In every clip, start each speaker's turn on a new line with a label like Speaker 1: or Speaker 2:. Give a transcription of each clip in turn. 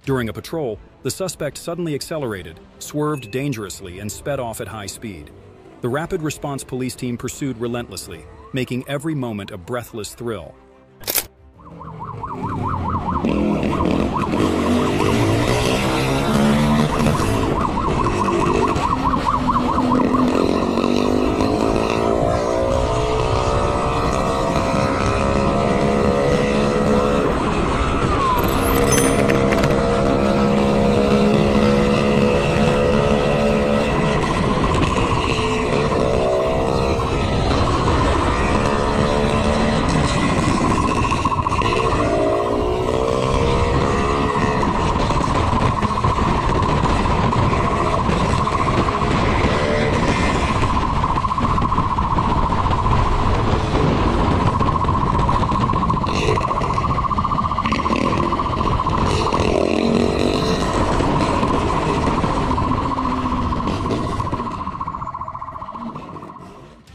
Speaker 1: During a patrol, the suspect suddenly accelerated, swerved dangerously, and sped off at high speed. The rapid response police team pursued relentlessly, making every moment a breathless thrill.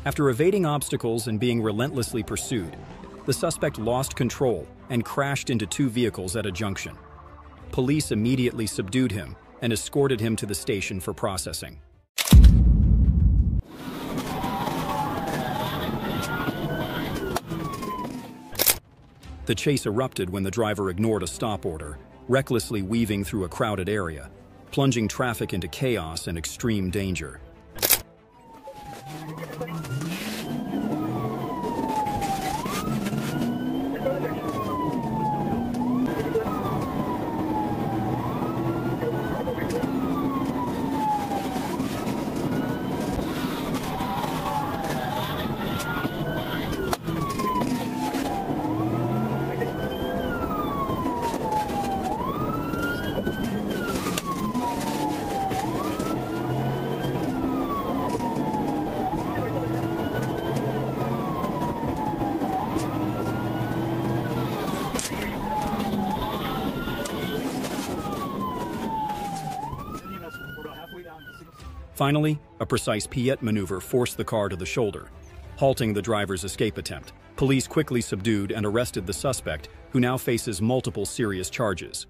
Speaker 1: After evading obstacles and being relentlessly pursued, the suspect lost control and crashed into two vehicles at a junction. Police immediately subdued him and escorted him to the station for processing. The chase erupted when the driver ignored a stop order, recklessly weaving through a crowded area, plunging traffic into chaos and extreme danger. Finally, a precise pirouette maneuver forced the car to the shoulder, halting the driver's escape attempt. Police quickly subdued and arrested the suspect, who now faces multiple serious charges.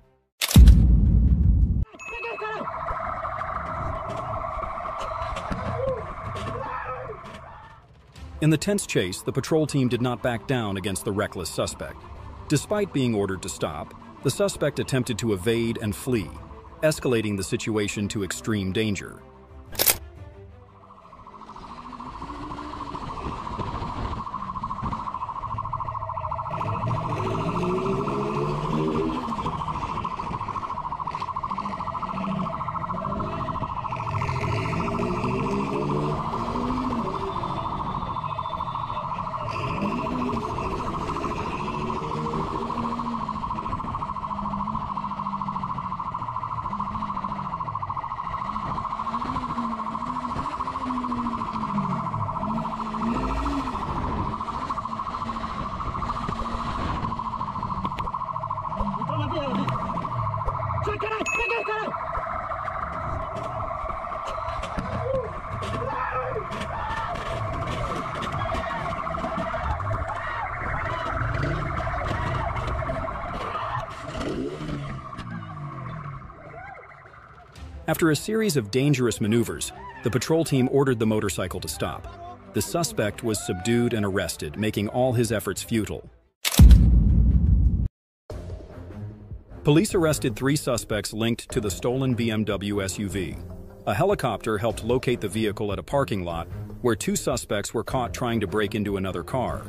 Speaker 1: In the tense chase, the patrol team did not back down against the reckless suspect. Despite being ordered to stop, the suspect attempted to evade and flee, escalating the situation to extreme danger. After a series of dangerous maneuvers, the patrol team ordered the motorcycle to stop. The suspect was subdued and arrested, making all his efforts futile. Police arrested 3 suspects linked to the stolen BMW SUV. A helicopter helped locate the vehicle at a parking lot where 2 suspects were caught trying to break into another car.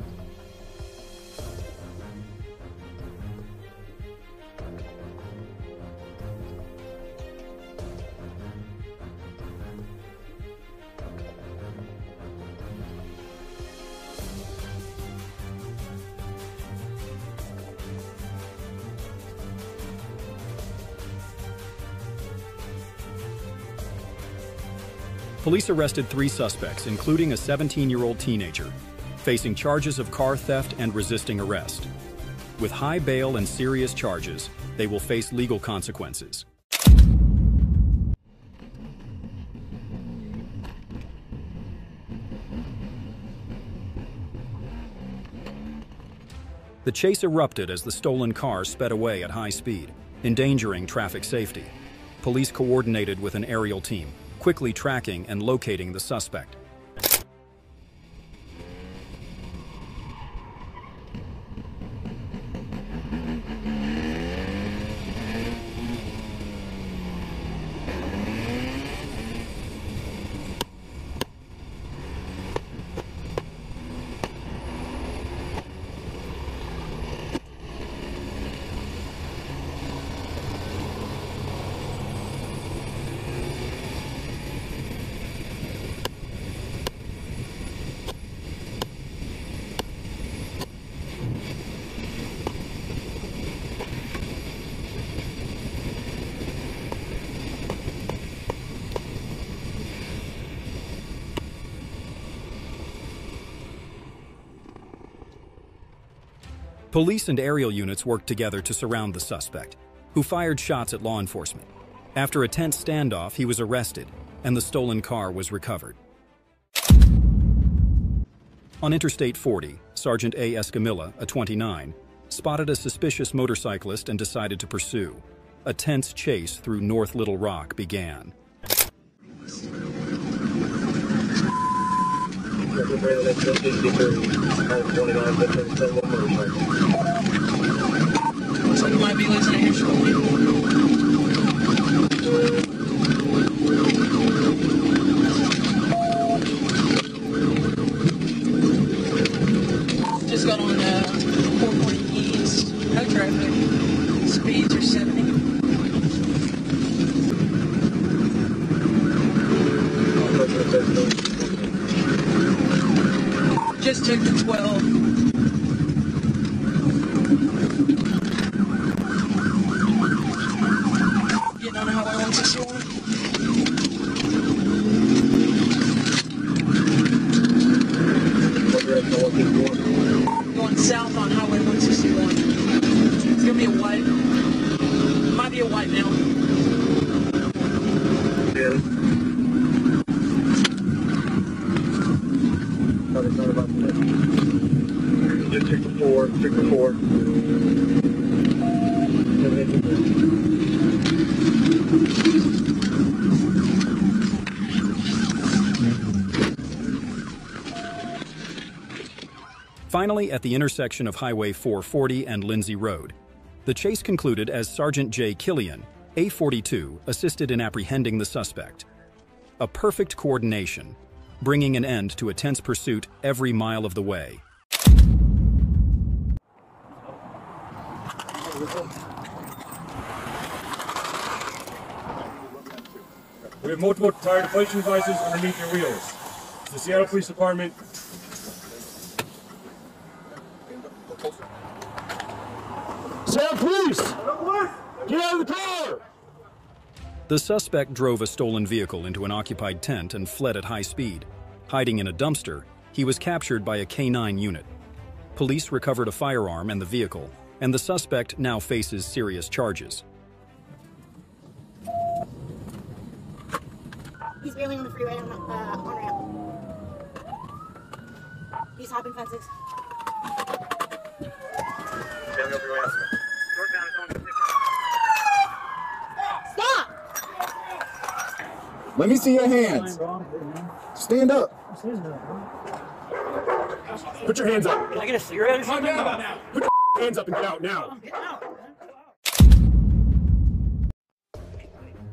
Speaker 1: Police arrested 3 suspects, including a 17-year-old teenager, facing charges of car theft and resisting arrest. With high bail and serious charges, they will face legal consequences. The chase erupted as the stolen car sped away at high speed, endangering traffic safety. Police coordinated with an aerial team, quickly tracking and locating the suspect. Police and aerial units worked together to surround the suspect, who fired shots at law enforcement. After a tense standoff, he was arrested, and the stolen car was recovered. On Interstate 40, Sergeant A. Escamilla, a 29, spotted a suspicious motorcyclist and decided to pursue. A tense chase through North Little Rock began.
Speaker 2: Looks like it might be Lieutenant Hampshire. Just got on 440 east, no traffic, speeds are 70. Just took the 12. Getting on the highway 161. Going south on highway 161. It's gonna be a white. Might be a white now.
Speaker 3: Yeah. Not about that. Just took the 4, took the 4.
Speaker 1: Finally, at the intersection of Highway 440 and Lindsay Road, the chase concluded as Sergeant J. Killian, A42, assisted in apprehending the suspect. A perfect coordination, bringing an end to a tense pursuit every mile of the way.
Speaker 4: We have multiple tire deflation devices underneath your wheels. It's the Seattle Police Department.
Speaker 5: Seattle Police! Get out of the car!
Speaker 1: The suspect drove a stolen vehicle into an occupied tent and fled at high speed. Hiding in a dumpster, he was captured by a K-9 unit. Police recovered a firearm and the vehicle, and the suspect now faces serious charges.
Speaker 6: He's barely on the freeway on ramp. He's hopping fences. Stop!
Speaker 5: Let me see your hands. Stand up.
Speaker 4: Put your hands up.
Speaker 2: Can I get a cigarette or something?
Speaker 4: Put your hands up and get out now.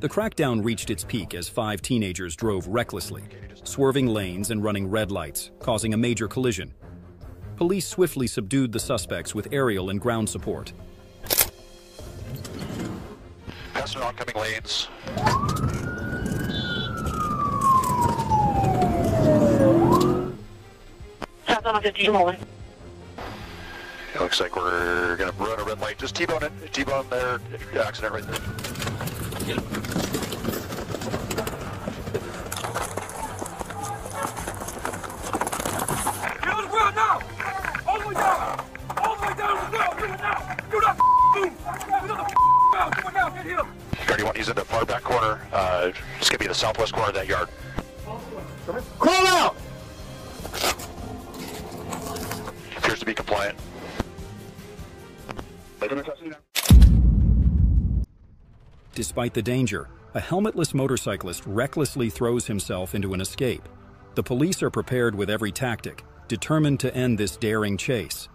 Speaker 1: The crackdown reached its peak as 5 teenagers drove recklessly, swerving lanes and running red lights, causing a major collision. Police swiftly subdued the suspects with aerial and ground support.
Speaker 7: Passing oncoming lanes.
Speaker 6: South on 15 rolling.
Speaker 7: It looks like we're gonna run a red light. Just T-bone it. T-bone there. Accident right there. back corner. It's going to be the southwest corner of that yard.
Speaker 5: Crawl out!
Speaker 7: Appears to be compliant.
Speaker 1: Despite the danger, a helmetless motorcyclist recklessly throws himself into an escape. The police are prepared with every tactic, determined to end this daring chase.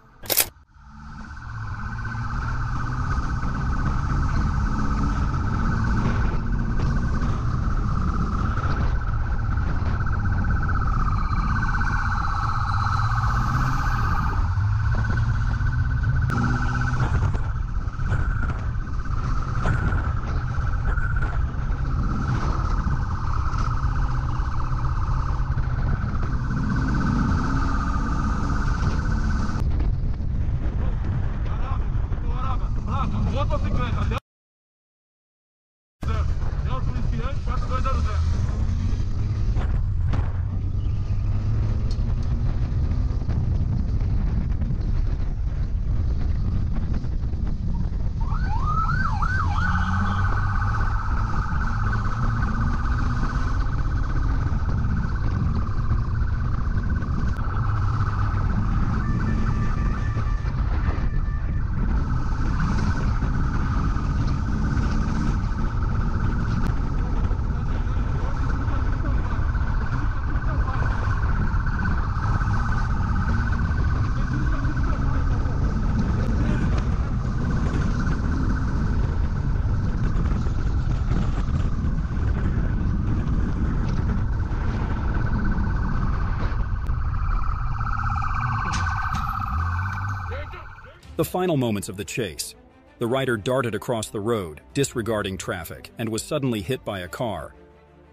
Speaker 1: The final moments of the chase. The rider darted across the road, disregarding traffic, and was suddenly hit by a car.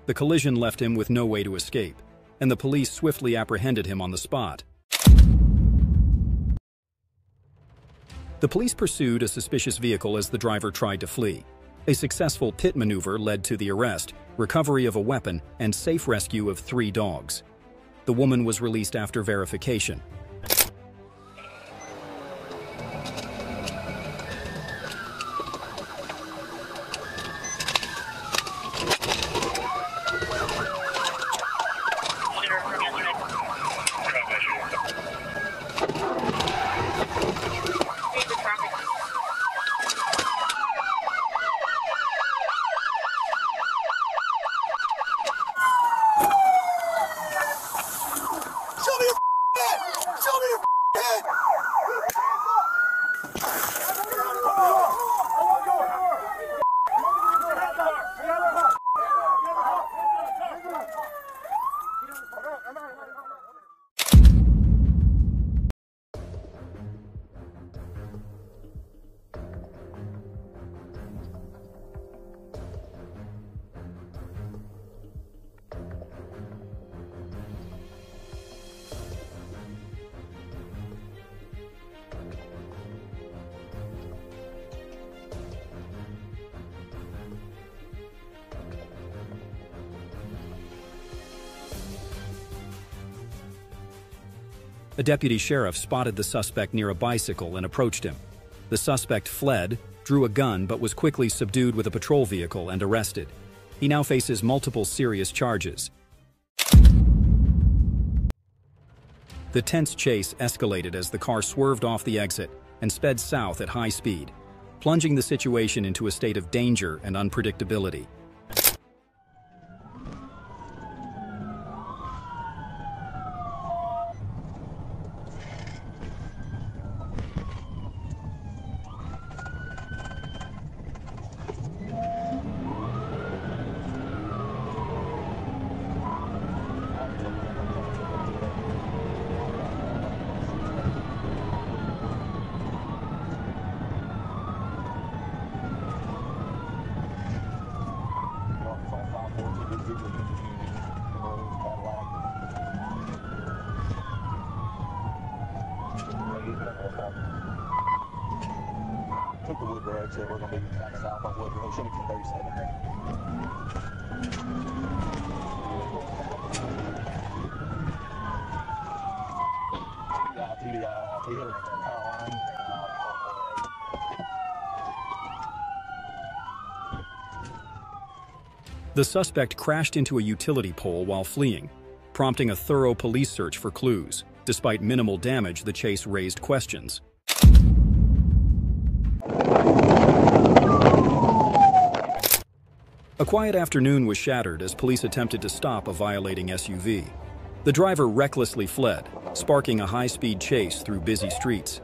Speaker 1: The collision left him with no way to escape, and the police swiftly apprehended him on the spot. The police pursued a suspicious vehicle as the driver tried to flee. A successful pit maneuver led to the arrest, recovery of a weapon, and safe rescue of 3 dogs. The woman was released after verification. A deputy sheriff spotted the suspect near a bicycle and approached him. The suspect fled, drew a gun, but was quickly subdued with a patrol vehicle and arrested. He now faces multiple serious charges. The tense chase escalated as the car swerved off the exit and sped south at high speed, plunging the situation into a state of danger and unpredictability.
Speaker 3: Took the wood drag, so we're going to be back south on Wood Road, should be 37.
Speaker 1: The suspect crashed into a utility pole while fleeing, prompting a thorough police search for clues. Despite minimal damage, the chase raised questions. A quiet afternoon was shattered as police attempted to stop a violating SUV. The driver recklessly fled, sparking a high-speed chase through busy streets.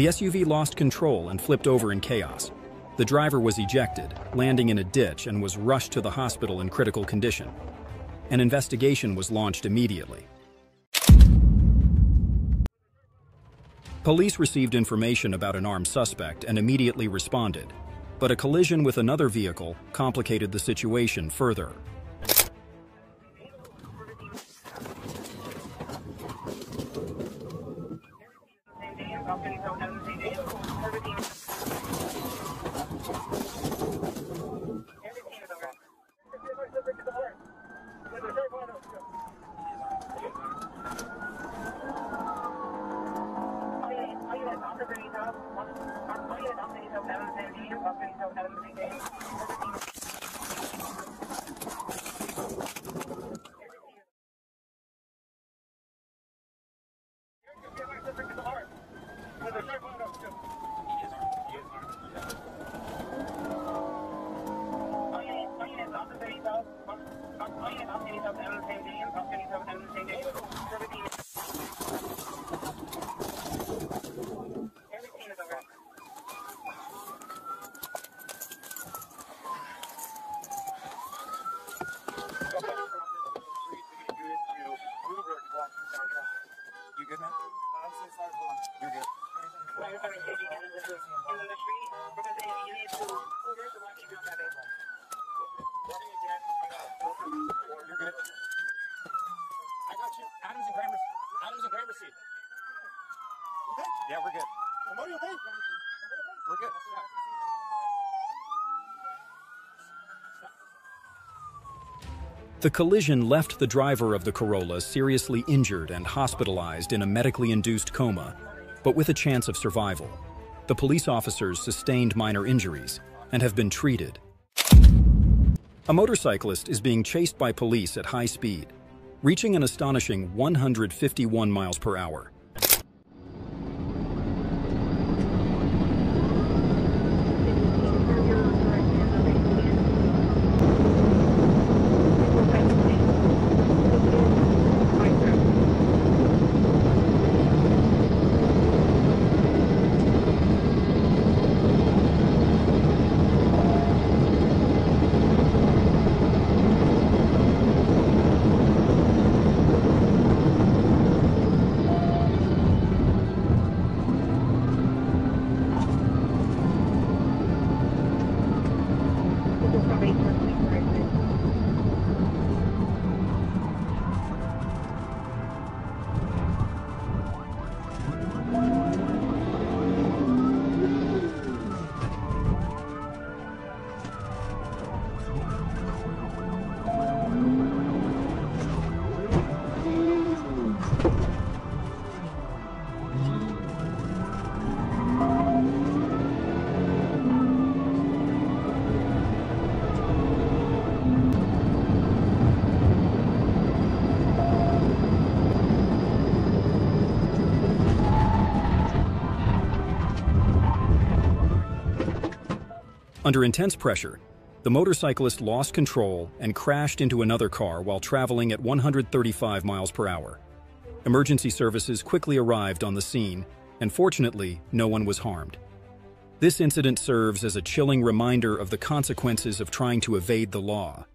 Speaker 1: The SUV lost control and flipped over in chaos. The driver was ejected, landing in a ditch, and was rushed to the hospital in critical condition. An investigation was launched immediately. Police received information about an armed suspect and immediately responded, but a collision with another vehicle complicated the situation further.
Speaker 5: You good, man? I'm so sorry. You're good. You're good. I got you. Adams and Gramercy. Okay? Yeah, we're good. Are you okay? We're good. Yeah.
Speaker 1: The collision left the driver of the Corolla seriously injured and hospitalized in a medically induced coma, but with a chance of survival. The police officers sustained minor injuries and have been treated. A motorcyclist is being chased by police at high speed, reaching an astonishing 151 miles per hour. Under intense pressure, the motorcyclist lost control and crashed into another car while traveling at 135 miles per hour. Emergency services quickly arrived on the scene, and fortunately, no one was harmed. This incident serves as a chilling reminder of the consequences of trying to evade the law.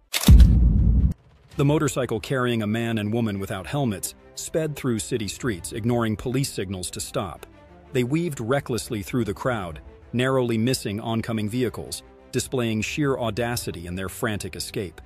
Speaker 1: The motorcycle carrying a man and woman without helmets sped through city streets, ignoring police signals to stop. They weaved recklessly through the crowd, narrowly missing oncoming vehicles, displaying sheer audacity in their frantic escape.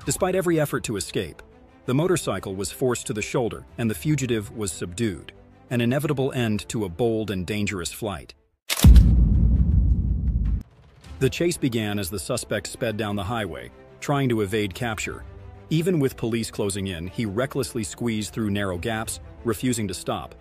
Speaker 1: Despite every effort to escape, the motorcycle was forced to the shoulder and the fugitive was subdued, an inevitable end to a bold and dangerous flight. The chase began as the suspect sped down the highway, trying to evade capture. Even with police closing in, he recklessly squeezed through narrow gaps, refusing to stop.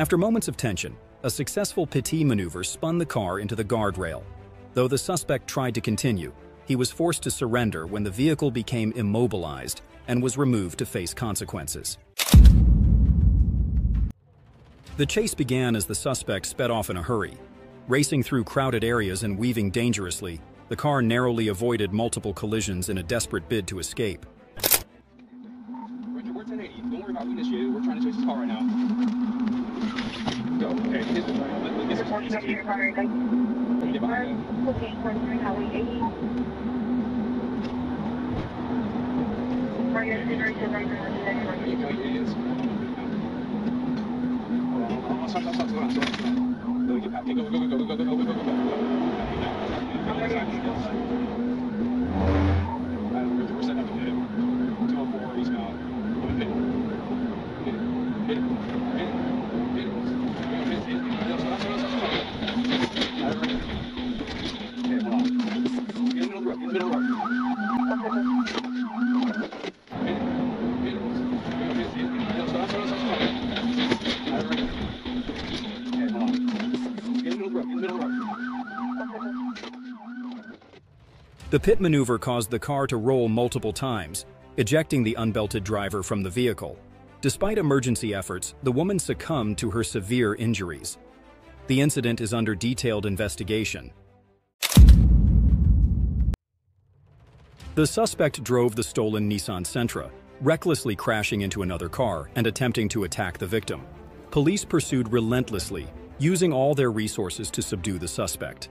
Speaker 1: After moments of tension, a successful pit maneuver spun the car into the guardrail. Though the suspect tried to continue, he was forced to surrender when the vehicle became immobilized and was removed to face consequences. The chase began as the suspect sped off in a hurry. Racing through crowded areas and weaving dangerously, the car narrowly avoided multiple collisions in a desperate bid to escape.
Speaker 8: We're 1080. Don't worry about who initiated. We're trying to chase this car right now. Go. Okay. Is it parking up here? Get behind that.
Speaker 6: Okay, Highway 80.
Speaker 8: You know you idiots. Stop. Go, get back. Go. We're setting up a hit. 204 eastbound.
Speaker 1: The pit maneuver caused the car to roll multiple times, ejecting the unbelted driver from the vehicle. Despite emergency efforts, the woman succumbed to her severe injuries. The incident is under detailed investigation. The suspect drove the stolen Nissan Sentra, recklessly crashing into another car and attempting to attack the victim. Police pursued relentlessly, using all their resources to subdue the suspect.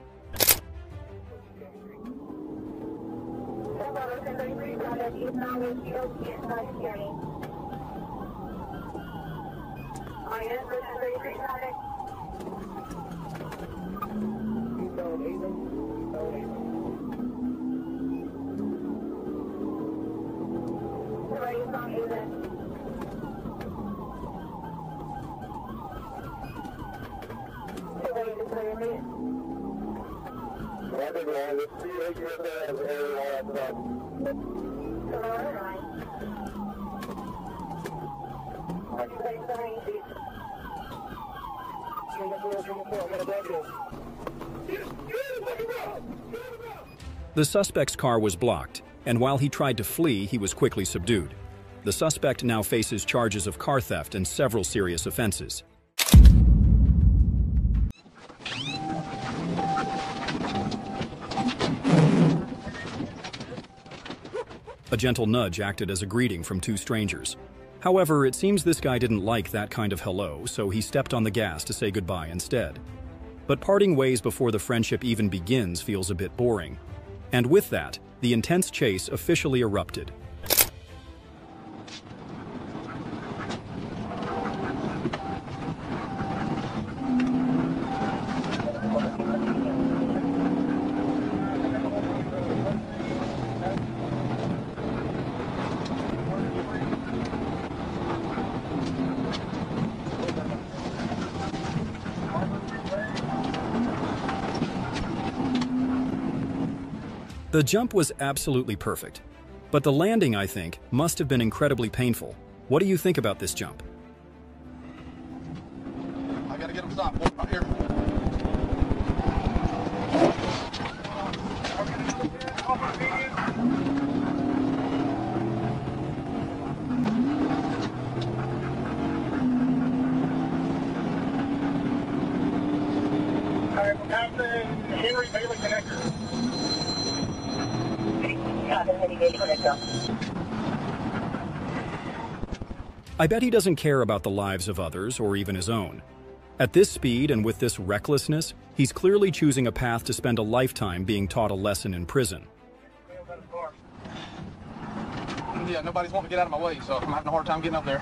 Speaker 1: The suspect's car was blocked, and while he tried to flee, he was quickly subdued. The suspect now faces charges of car theft and several serious offenses. A gentle nudge acted as a greeting from two strangers. However, it seems this guy didn't like that kind of hello, so he stepped on the gas to say goodbye instead. But parting ways before the friendship even begins feels a bit boring. And with that, the intense chase officially erupted. The jump was absolutely perfect, but the landing, I think, must have been incredibly painful. What do you think about this jump?
Speaker 5: I gotta get him stopped. Right here.
Speaker 3: Henry Bailey connector.
Speaker 1: I bet he doesn't care about the lives of others or even his own. At this speed and with this recklessness, he's clearly choosing a path to spend a lifetime being taught a lesson in prison.
Speaker 5: Yeah, nobody's wanting to get out of my way, so I'm having a hard time getting up there.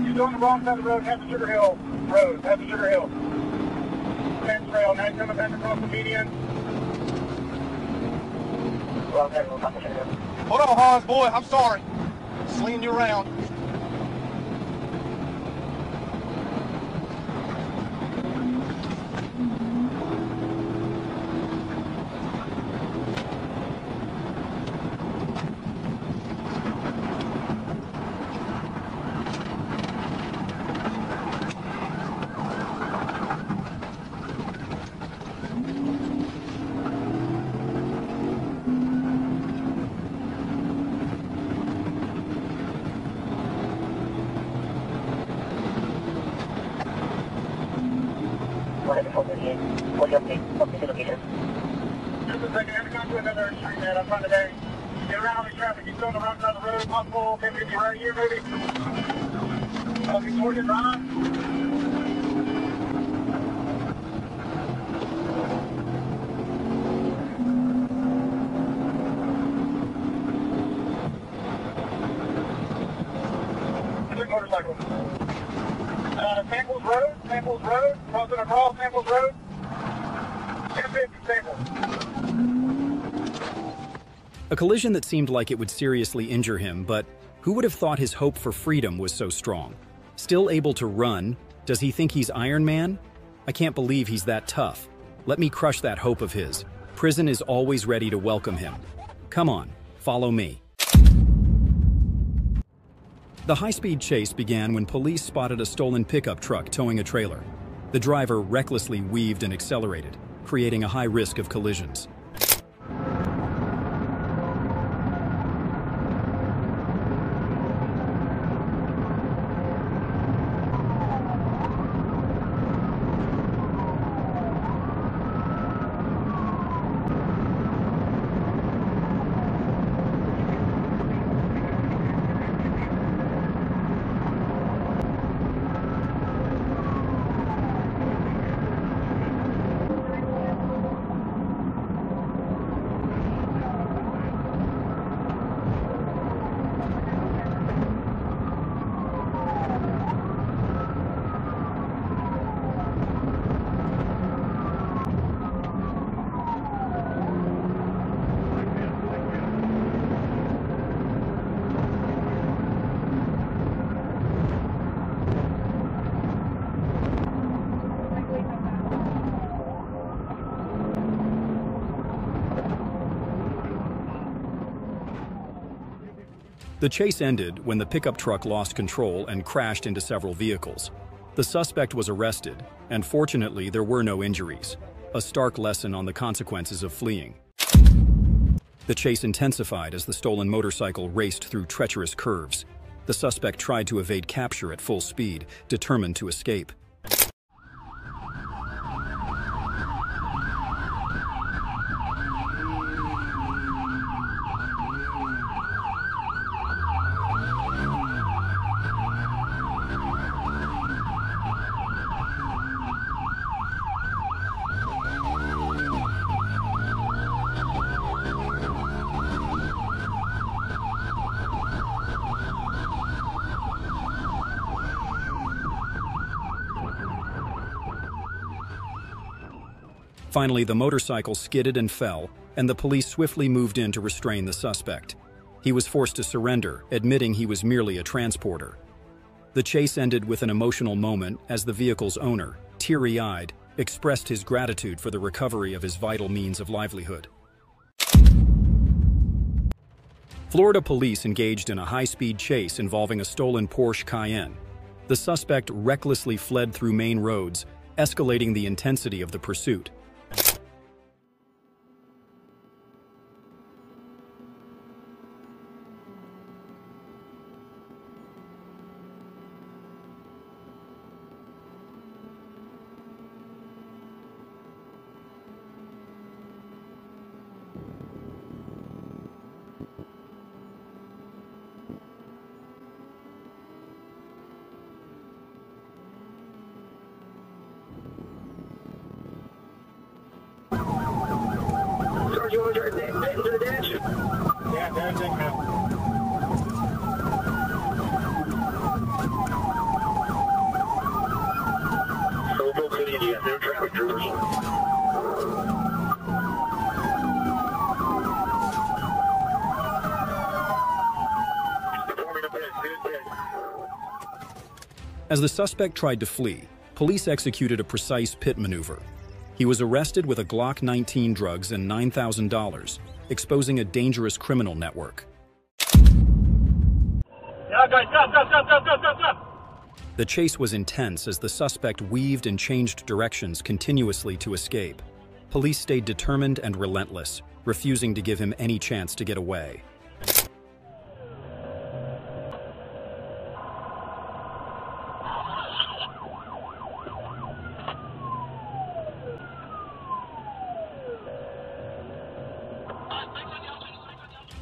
Speaker 3: You're going the wrong side of the road, head to Sugar Hill Road, head to Sugar Hill. Fence rail, now coming back across the median.
Speaker 5: Hold on, Hans, boy, I'm sorry. Slinging you around.
Speaker 3: Just a second, I'm going to another street, man. I'm trying to get around all this traffic. He's going around another road, possible, maybe right here, maybe. Okay, towards it, right? Motorcycle. Samples Road, crossing across Samples Road. 1050 Samples.
Speaker 1: A collision that seemed like it would seriously injure him, but who would have thought his hope for freedom was so strong? Still able to run, does he think he's Iron Man? I can't believe he's that tough. Let me crush that hope of his. Prison is always ready to welcome him. Come on, follow me. The high-speed chase began when police spotted a stolen pickup truck towing a trailer. The driver recklessly weaved and accelerated, creating a high risk of collisions. The chase ended when the pickup truck lost control and crashed into several vehicles. The suspect was arrested, and fortunately there were no injuries, a stark lesson on the consequences of fleeing. The chase intensified as the stolen motorcycle raced through treacherous curves. The suspect tried to evade capture at full speed, determined to escape. Finally, the motorcycle skidded and fell, and the police swiftly moved in to restrain the suspect. He was forced to surrender, admitting he was merely a transporter. The chase ended with an emotional moment as the vehicle's owner, teary-eyed, expressed his gratitude for the recovery of his vital means of livelihood. Florida police engaged in a high-speed chase involving a stolen Porsche Cayenne. The suspect recklessly fled through main roads, escalating the intensity of the pursuit.
Speaker 3: Sir, you want to get into the dash?
Speaker 4: Yeah, that's it, man.
Speaker 3: So we'll go to India. No traffic reversal. Performing a pit. Good pit.
Speaker 1: As the suspect tried to flee, police executed a precise pit maneuver. He was arrested with a Glock 19 drugs and $9,000, exposing a dangerous criminal network.
Speaker 3: Yeah, guys, stop.
Speaker 1: The chase was intense as the suspect weaved and changed directions continuously to escape. Police stayed determined and relentless, refusing to give him any chance to get away.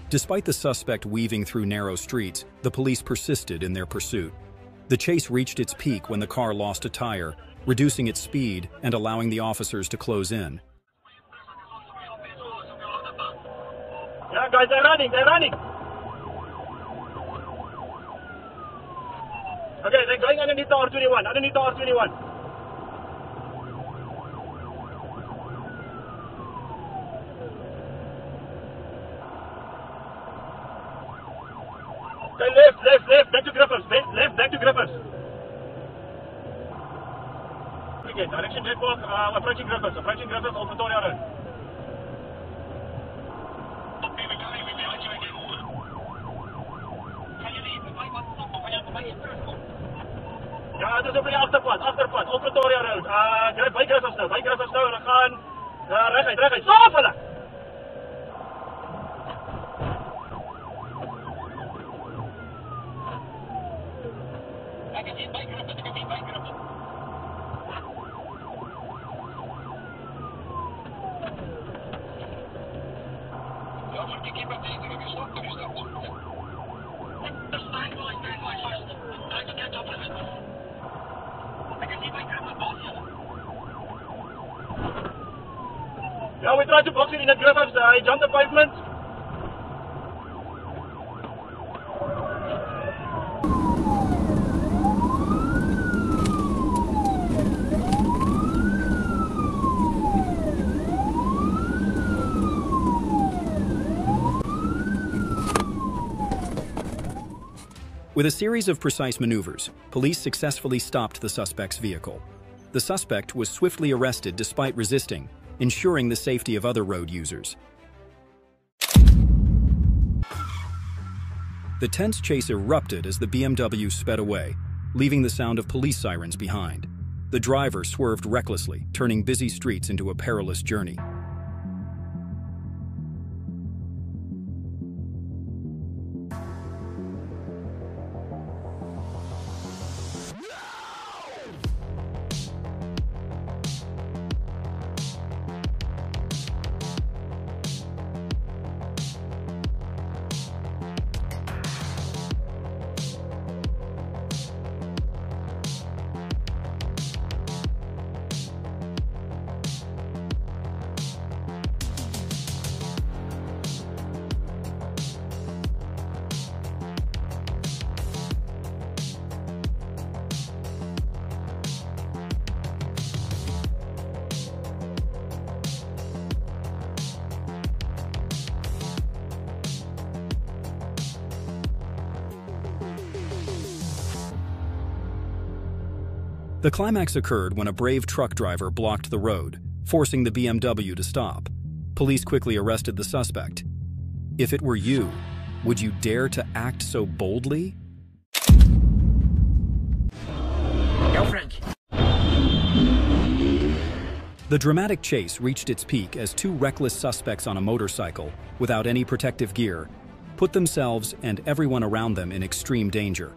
Speaker 1: Despite the suspect weaving through narrow streets, the police persisted in their pursuit. The chase reached its peak when the car lost a tire, reducing its speed and allowing the officers to close in.
Speaker 3: Yeah, guys, they're running. Okay, they're going underneath the R21, Okay, left, back to Griffiths, back to Griffiths. Okay, direction Red Park, approaching Griffiths, on Pretoria Road. Ja, dis op die agterpad, op Pretoria Road. By Griffiths nou, en dan gaan reguit. Stop hulle! Yeah, we tried to box it in at Griffiths. He jumped the pavement.
Speaker 1: With a series of precise maneuvers, police successfully stopped the suspect's vehicle. The suspect was swiftly arrested despite resisting, ensuring the safety of other road users. The tense chase erupted as the BMW sped away, leaving the sound of police sirens behind. The driver swerved recklessly, turning busy streets into a perilous journey. The climax occurred when a brave truck driver blocked the road, forcing the BMW to stop. Police quickly arrested the suspect. If it were you, would you dare to act so boldly?
Speaker 2: Go, Frank.
Speaker 1: The dramatic chase reached its peak as two reckless suspects on a motorcycle, without any protective gear, put themselves and everyone around them in extreme danger.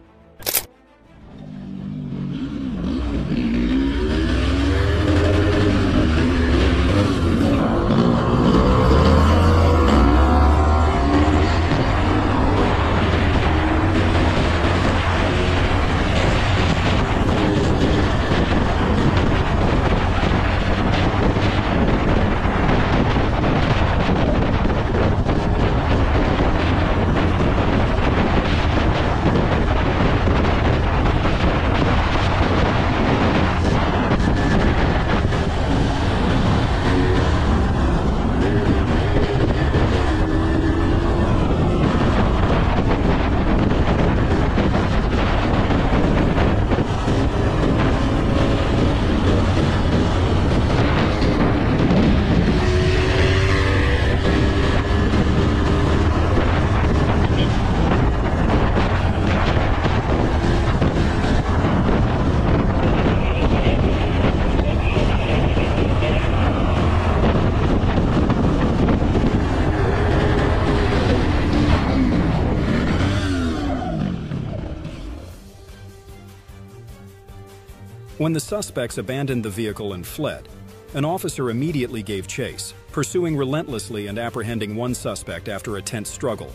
Speaker 1: When the suspects abandoned the vehicle and fled, an officer immediately gave chase, pursuing relentlessly and apprehending one suspect after a tense struggle,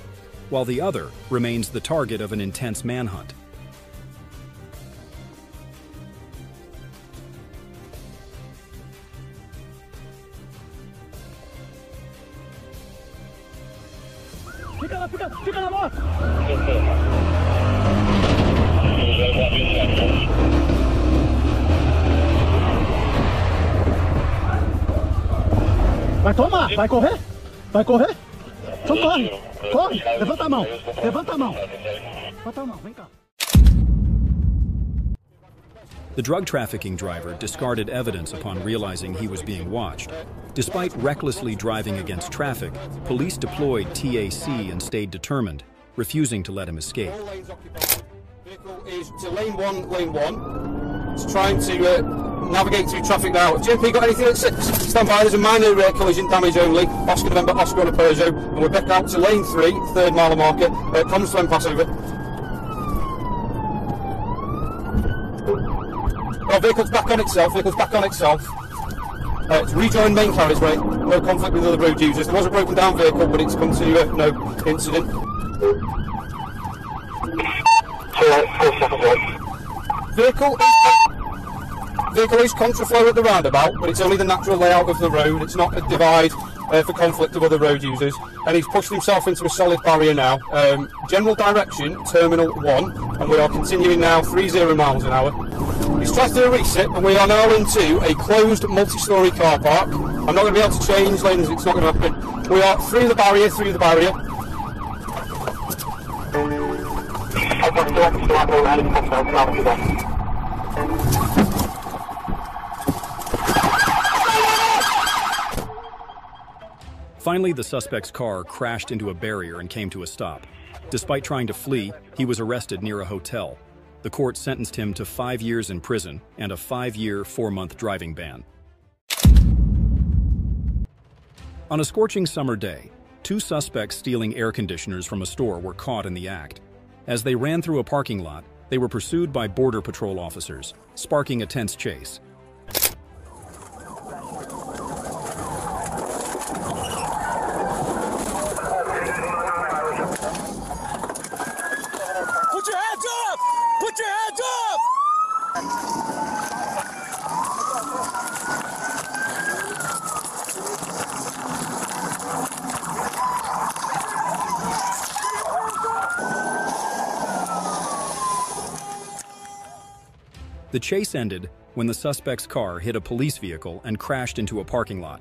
Speaker 1: while the other remains the target of an intense manhunt.
Speaker 9: Vai tomar, vai correr, vai correr. Então corre, corre, levanta a mão, levanta a mão. Levanta a mão, vem cá.
Speaker 1: The drug trafficking driver discarded evidence upon realizing he was being watched. Despite recklessly driving against traffic, police deployed TAC and stayed determined, refusing to let him escape.
Speaker 5: All lanes occupied. Vehicle is to lane one. It's trying to navigate through traffic now. Have GMP got anything at 6? Stand by, there's a minor collision damage only. Oscar November, Oscar on a Peugeot. And we're back out to lane 3, third mile marker. Common Sloan pass over. Oh, vehicle's back on itself. It's rejoined main carriageway. No conflict with other road users. There was a broken down vehicle, but it's come to no incident. Vehicle is contraflow at the roundabout, but it's only the natural layout of the road. It's not a divide for conflict of other road users. And he's pushed himself into a solid barrier now. General direction, Terminal 1, and we are continuing now 30 miles an hour. He's tried to do a reset, and we are now into a closed multi-storey car park. I'm not going to be able to change lanes, it's not going to happen. We are through the barrier.
Speaker 1: Finally, the suspect's car crashed into a barrier and came to a stop. Despite trying to flee, he was arrested near a hotel. The court sentenced him to 5 years in prison and a 5-year, 4-month driving ban. On a scorching summer day, 2 suspects stealing air conditioners from a store were caught in the act. As they ran through a parking lot, they were pursued by Border Patrol officers, sparking a tense chase.
Speaker 5: Put your hands up!
Speaker 1: The chase ended when the suspect's car hit a police vehicle and crashed into a parking lot.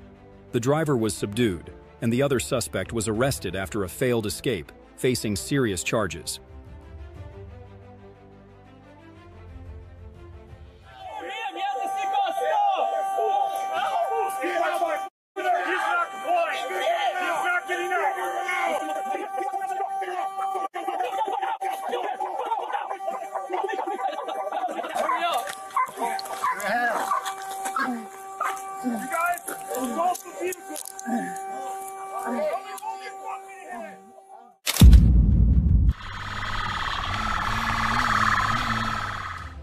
Speaker 1: The driver was subdued, and the other suspect was arrested after a failed escape, facing serious charges.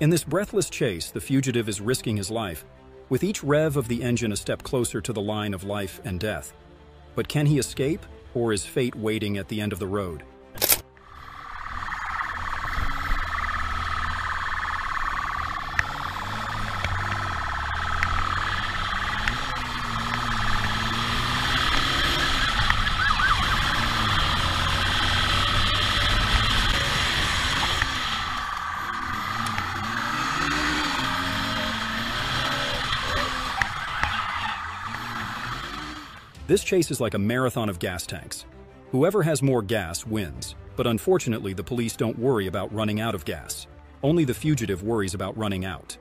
Speaker 1: In this breathless chase, the fugitive is risking his life, with each rev of the engine a step closer to the line of life and death. But can he escape, or is fate waiting at the end of the road? This chase is like a marathon of gas tanks. Whoever has more gas wins, but unfortunately the police don't worry about running out of gas. Only the fugitive worries about running out.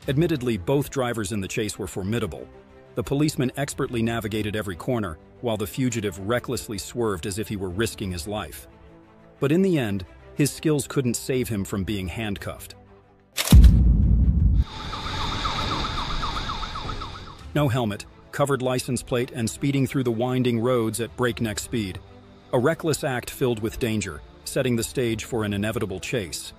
Speaker 1: Admittedly, both drivers in the chase were formidable. The policeman expertly navigated every corner, while the fugitive recklessly swerved as if he were risking his life. But in the end, his skills couldn't save him from being handcuffed. No helmet, covered license plate, and speeding through the winding roads at breakneck speed. A reckless act filled with danger, setting the stage for an inevitable chase.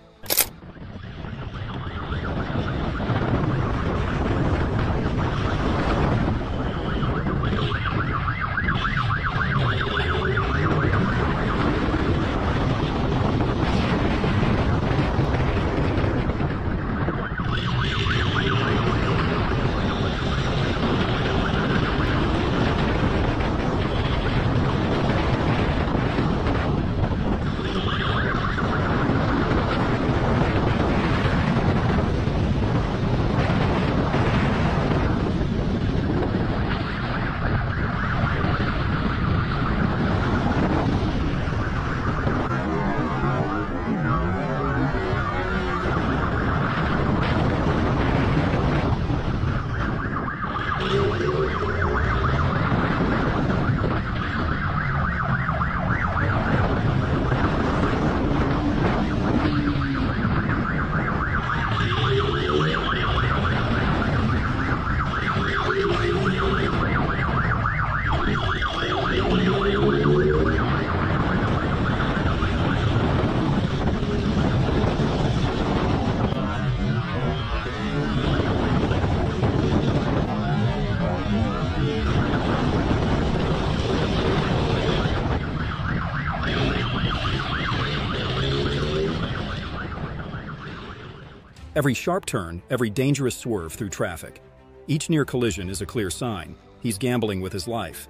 Speaker 1: Every sharp turn, every dangerous swerve through traffic. Each near collision is a clear sign. He's gambling with his life.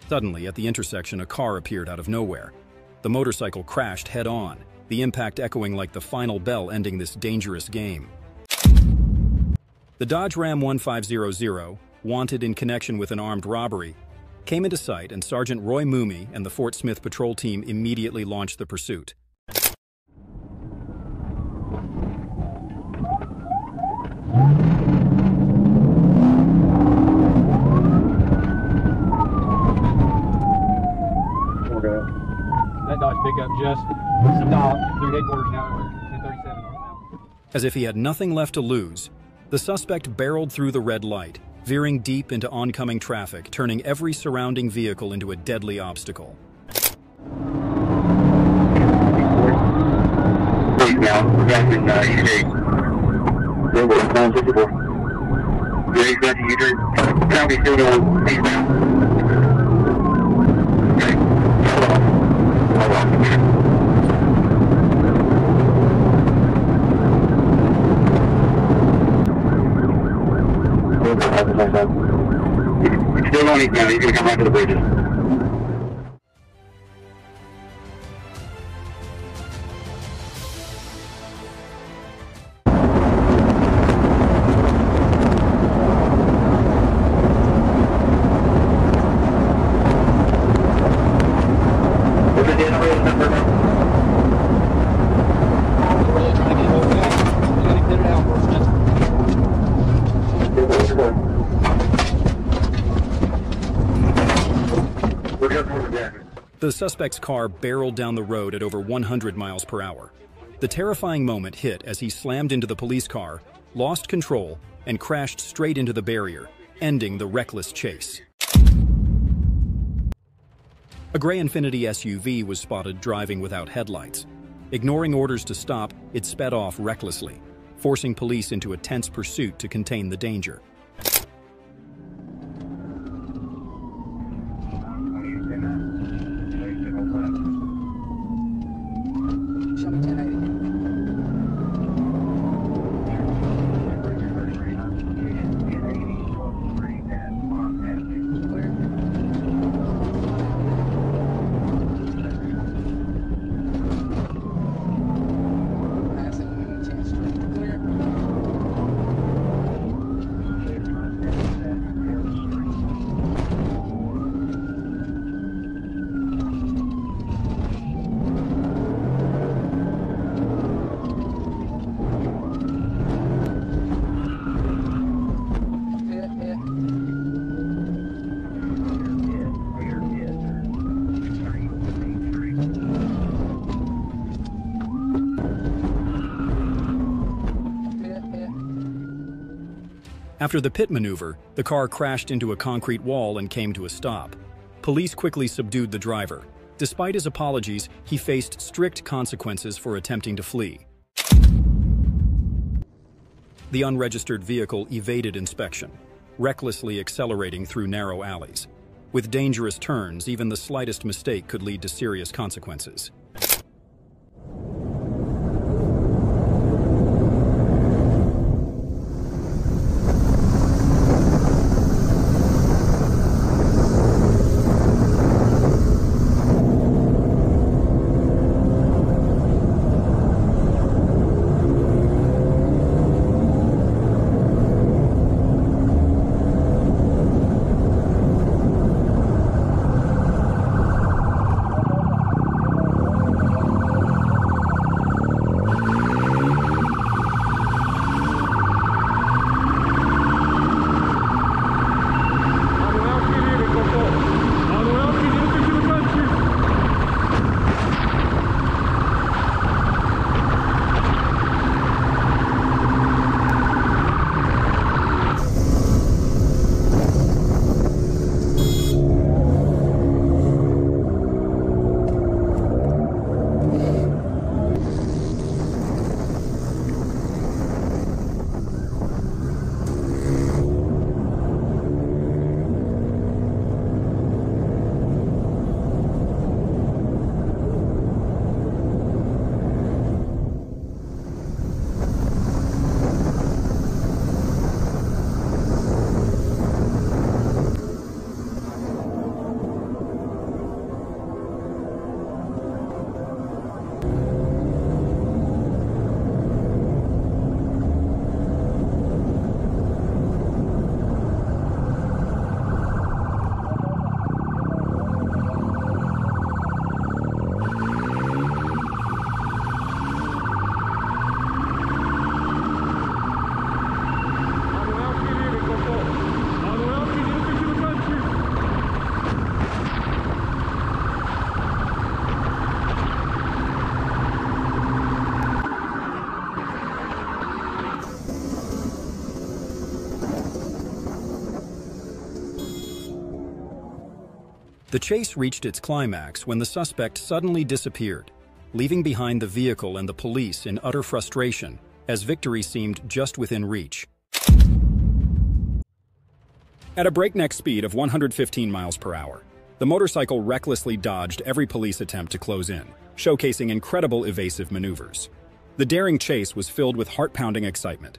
Speaker 1: Suddenly, at the intersection, a car appeared out of nowhere. The motorcycle crashed head-on, the impact echoing like the final bell ending this dangerous game. The Dodge Ram 1500, wanted in connection with an armed robbery, came into sight, and Sergeant Roy Moomey and the Fort Smith patrol team immediately launched the pursuit.
Speaker 8: That Dodge pickup just stopped through headquarters now at 1037 northbound.
Speaker 1: As if he had nothing left to lose, the suspect barreled through the red light, veering deep into oncoming traffic, turning every surrounding vehicle into a deadly obstacle.
Speaker 3: Now, we're back in U-Turn. Yeah, we're 954. Yeah, he's back to U-Turn. County still going eastbound. Okay. Hold on. He's still going eastbound. He's going to come right to the bridges.
Speaker 1: The suspect's car barreled down the road at over 100 miles per hour. The terrifying moment hit as he slammed into the police car, lost control, and crashed straight into the barrier, ending the reckless chase. A gray Infiniti SUV was spotted driving without headlights. Ignoring orders to stop, it sped off recklessly, forcing police into a tense pursuit to contain the danger. After the pit maneuver, the car crashed into a concrete wall and came to a stop. Police quickly subdued the driver. Despite his apologies, he faced strict consequences for attempting to flee. The unregistered vehicle evaded inspection, recklessly accelerating through narrow alleys. With dangerous turns, even the slightest mistake could lead to serious consequences. The chase reached its climax when the suspect suddenly disappeared, leaving behind the vehicle and the police in utter frustration, as victory seemed just within reach. At a breakneck speed of 115 miles per hour, the motorcycle recklessly dodged every police attempt to close in, showcasing incredible evasive maneuvers. The daring chase was filled with heart-pounding excitement.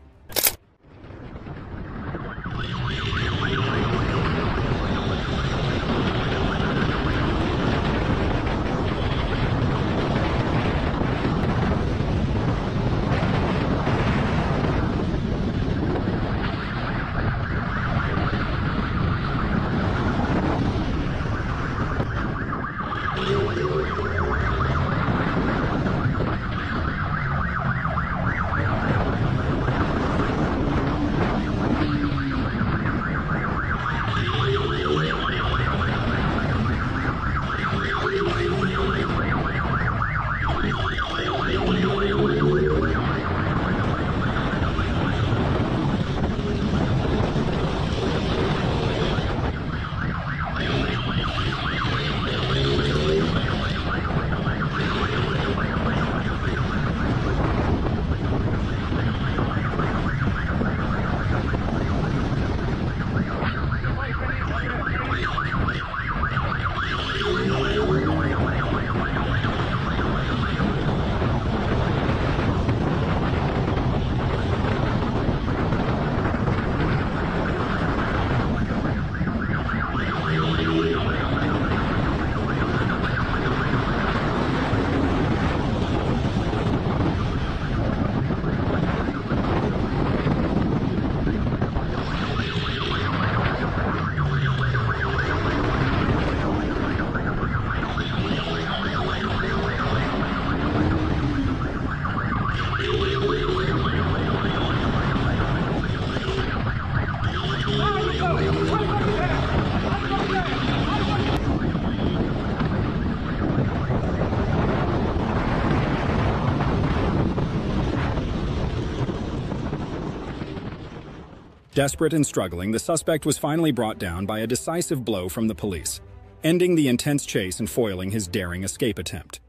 Speaker 1: Desperate and struggling, the suspect was finally brought down by a decisive blow from the police, ending the intense chase and foiling his daring escape attempt.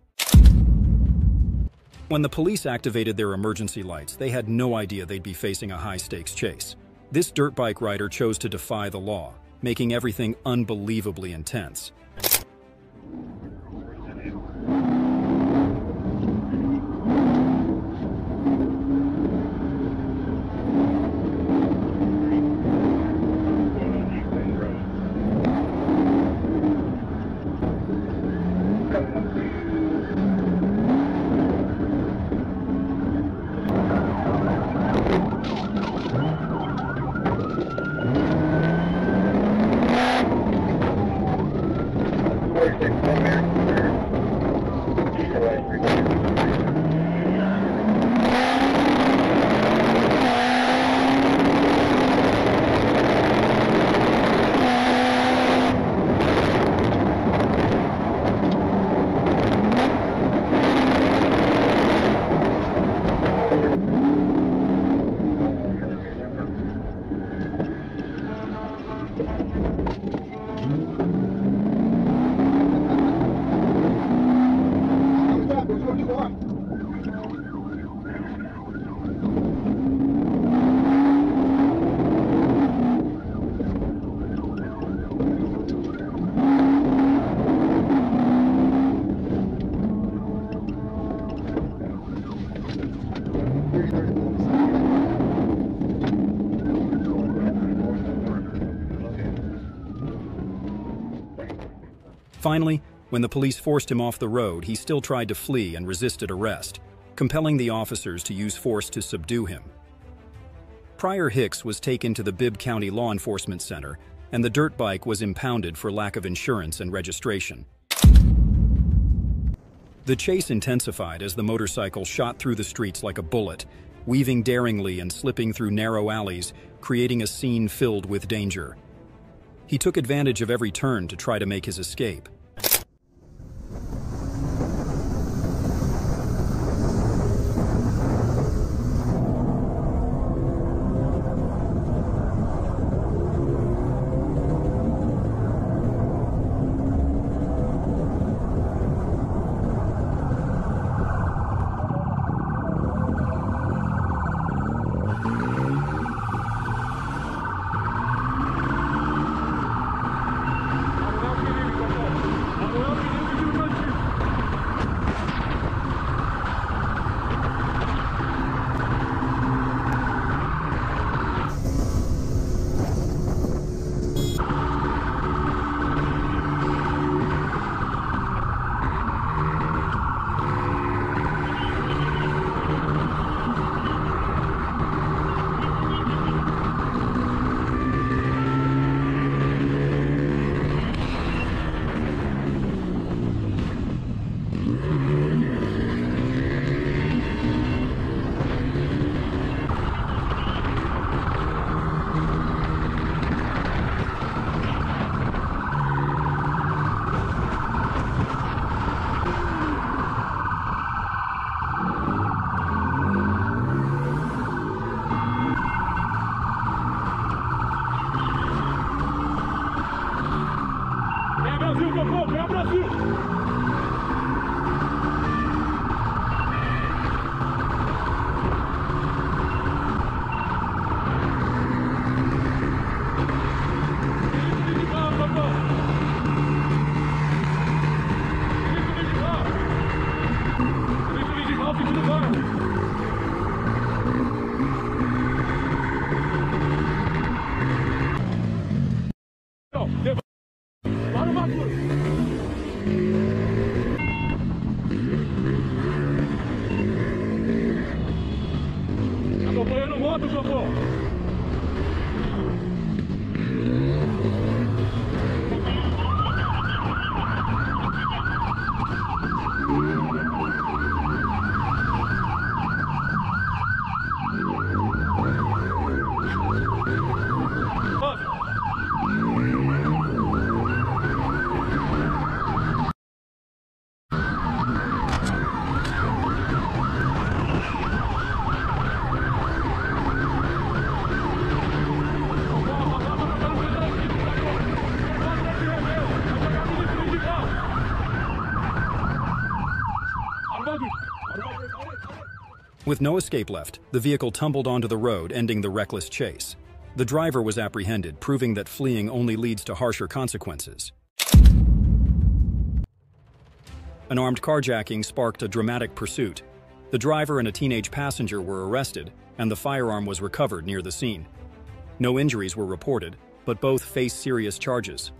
Speaker 1: When the police activated their emergency lights, they had no idea they'd be facing a high-stakes chase. This dirt bike rider chose to defy the law, making everything unbelievably intense. Finally, when the police forced him off the road, he still tried to flee and resisted arrest, compelling the officers to use force to subdue him. Pryor Hicks was taken to the Bibb County Law Enforcement Center, and the dirt bike was impounded for lack of insurance and registration. The chase intensified as the motorcycle shot through the streets like a bullet, weaving daringly and slipping through narrow alleys, creating a scene filled with danger. He took advantage of every turn to try to make his escape. With no escape left, the vehicle tumbled onto the road, ending the reckless chase. The driver was apprehended, proving that fleeing only leads to harsher consequences. An armed carjacking sparked a dramatic pursuit. The driver and a teenage passenger were arrested, and the firearm was recovered near the scene. No injuries were reported, but both face serious charges.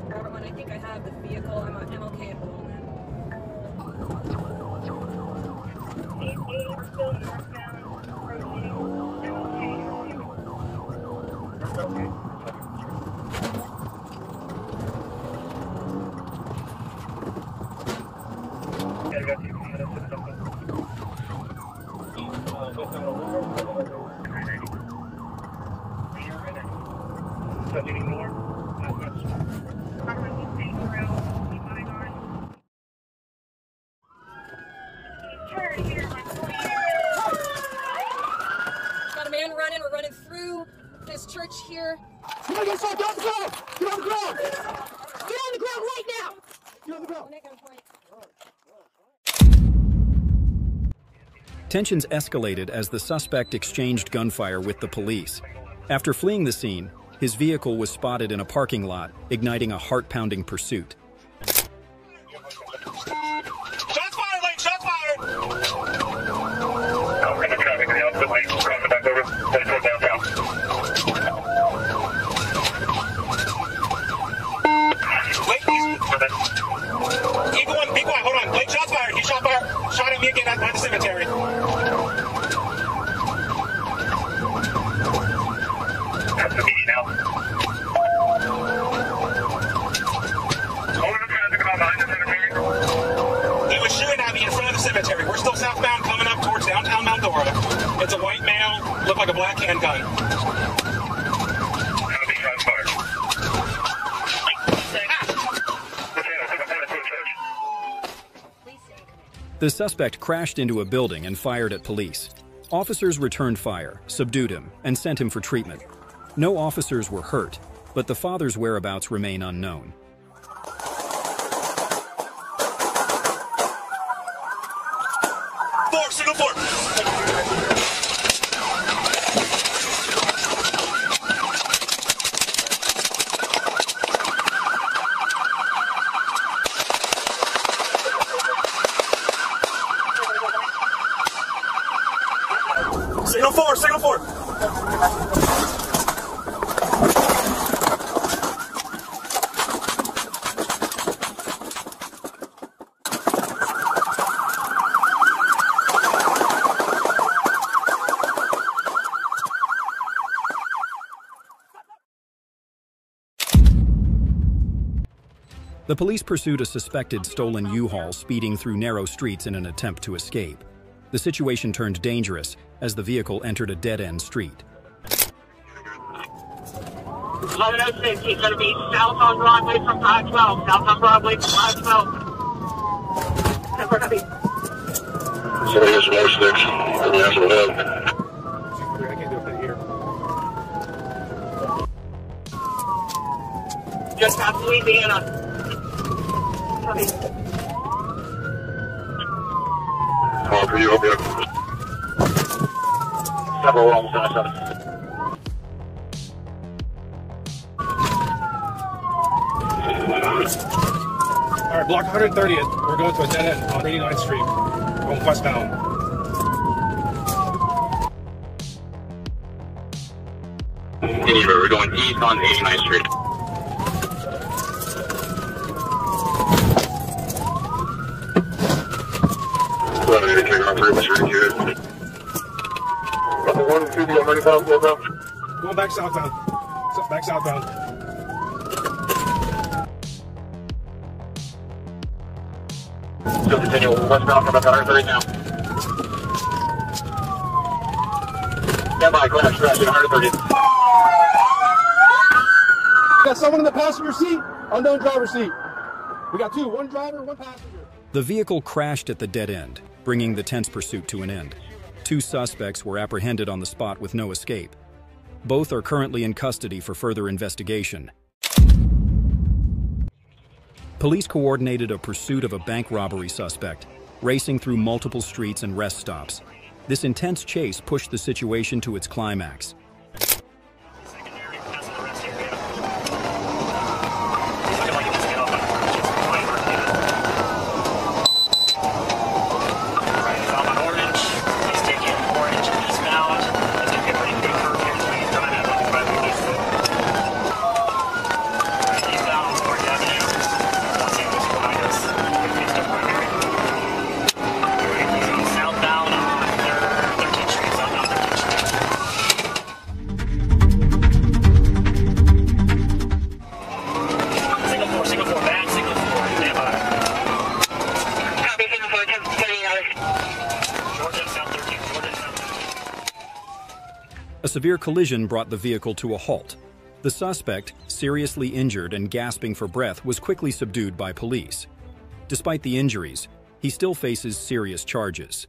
Speaker 10: Robert, I think I have the vehicle. I'm okay at the moment. Got a man running. We're running through this church here.
Speaker 9: Get on the ground! Get on the ground! Get on the ground right now! Get on the ground!
Speaker 1: Tensions escalated as the suspect exchanged gunfire with the police. After fleeing the scene, his vehicle was spotted in a parking lot, igniting a heart-pounding pursuit.
Speaker 3: Shots fired, Lane! Shots fired! We're in the traffic in the opposite lane. Crossing back over. Headed toward downtown. Wait, keep going. Be quiet. Hold on. Lane, shots fired. He shot at me again at the cemetery. That's the meeting now. Over the traffic on behind the cemetery. He was shooting at me in front of the cemetery. We're still southbound coming up towards downtown Mount Dora. It's a white male, looked like a black handgun. Shots fired.
Speaker 1: The suspect crashed into a building and fired at police. Officers returned fire, subdued him, and sent him for treatment. No officers were hurt, but the father's whereabouts remain unknown.
Speaker 3: Single four. Signal 4.
Speaker 1: The police pursued a suspected stolen U-Haul speeding through narrow streets in an attempt to escape. The situation turned dangerous as the vehicle entered a dead-end street.
Speaker 3: 1106, he's going to be south on Broadway from 512. South on Broadway from 512. Somebody has some sticks. Somebody has some help. I can't do it here. Just past Louisiana. Call for you, I'll be up. Several almost on 7.
Speaker 8: Alright, block 130th. We're going to a dead end on 89th Street. Going westbound.
Speaker 3: Anyway, we're going east on 89th Street.
Speaker 8: Going back southbound. Back southbound.
Speaker 3: Still continue westbound from 130 now. Stand by, crash 130.
Speaker 9: Got someone in the passenger seat, unknown driver's seat. We got two, one driver, one passenger.
Speaker 1: The vehicle crashed at the dead end, bringing the tense pursuit to an end. 2 suspects were apprehended on the spot with no escape. Both are currently in custody for further investigation. Police coordinated a pursuit of a bank robbery suspect, racing through multiple streets and rest stops. This intense chase pushed the situation to its climax. A severe collision brought the vehicle to a halt. The suspect, seriously injured and gasping for breath, was quickly subdued by police. Despite the injuries, he still faces serious charges.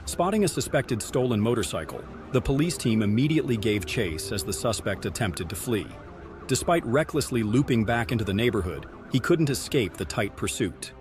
Speaker 1: Spotting a suspected stolen motorcycle, the police team immediately gave chase as the suspect attempted to flee. Despite recklessly looping back into the neighborhood, he couldn't escape the tight pursuit.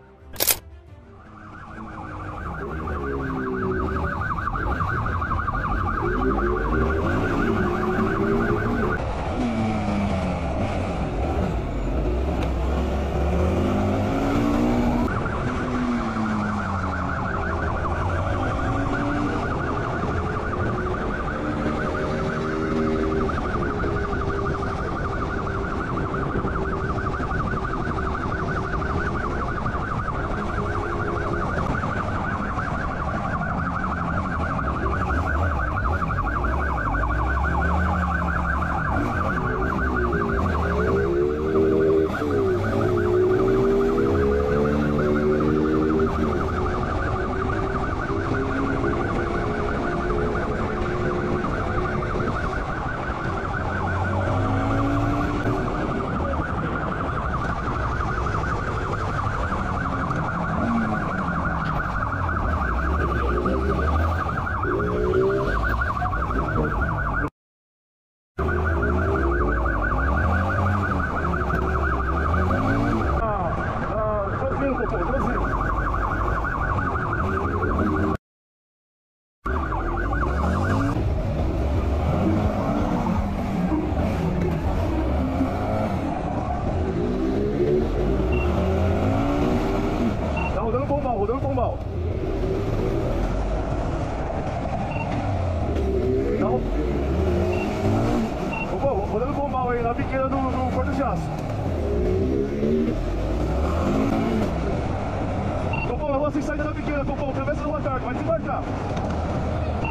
Speaker 9: Você sai da biqueira, Copom, atravessa do ataque, vai desembarcar.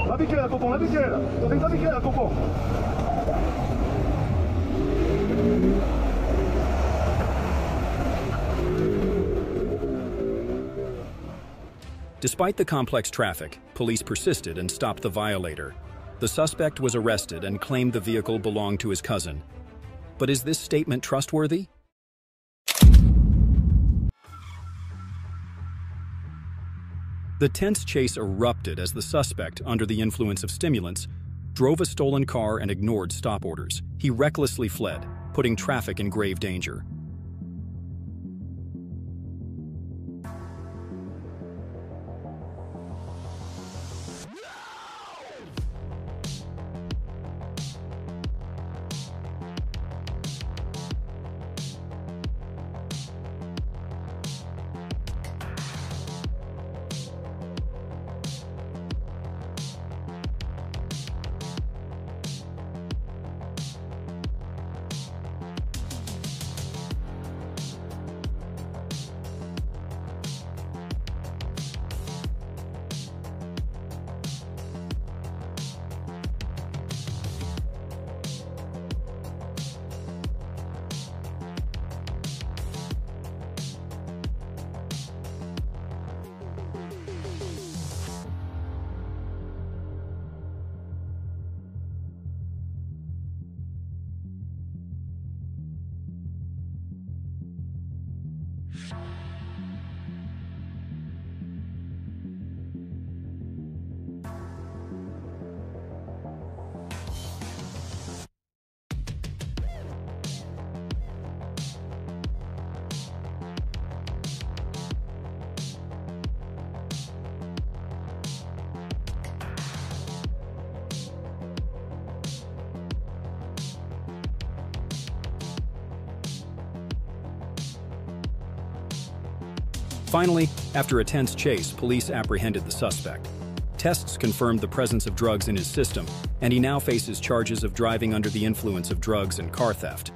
Speaker 9: Na biqueira, Copom, na biqueira. Tô dentro da biqueira, Copom.
Speaker 1: Despite the complex traffic, police persisted and stopped the violator. The suspect was arrested and claimed the vehicle belonged to his cousin. But is this statement trustworthy? The tense chase erupted as the suspect, under the influence of stimulants, drove a stolen car and ignored stop orders. He recklessly fled, putting traffic in grave danger. Finally, after a tense chase, police apprehended the suspect. Tests confirmed the presence of drugs in his system, and he now faces charges of driving under the influence of drugs and car theft.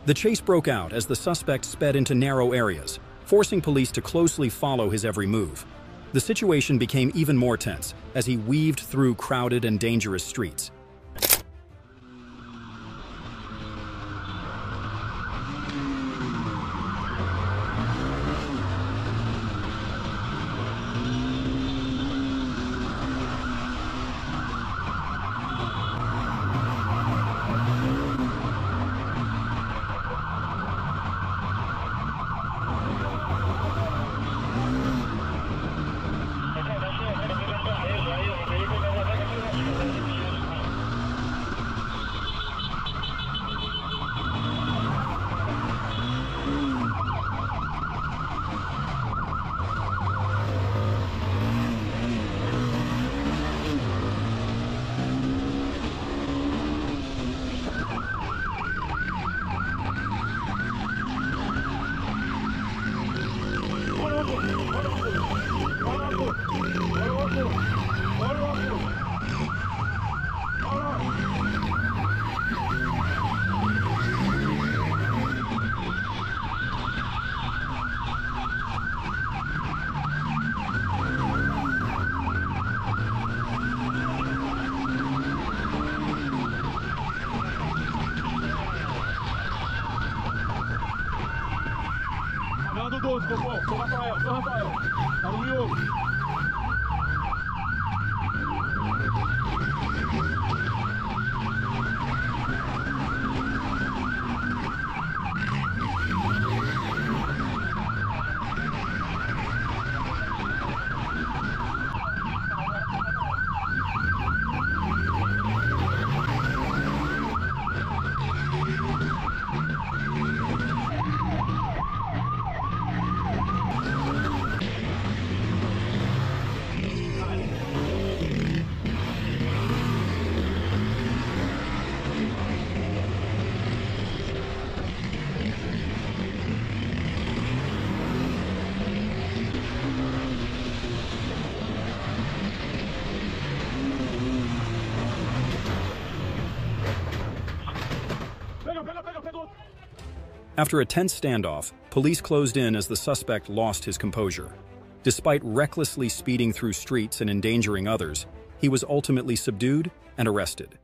Speaker 1: The chase broke out as the suspect sped into narrow areas, forcing police to closely follow his every move. The situation became even more tense as he weaved through crowded and dangerous streets.
Speaker 3: Nando 12, Copom, São Rafael, tá no miolo.
Speaker 1: After a tense standoff, police closed in as the suspect lost his composure. Despite recklessly speeding through streets and endangering others, he was ultimately subdued and arrested.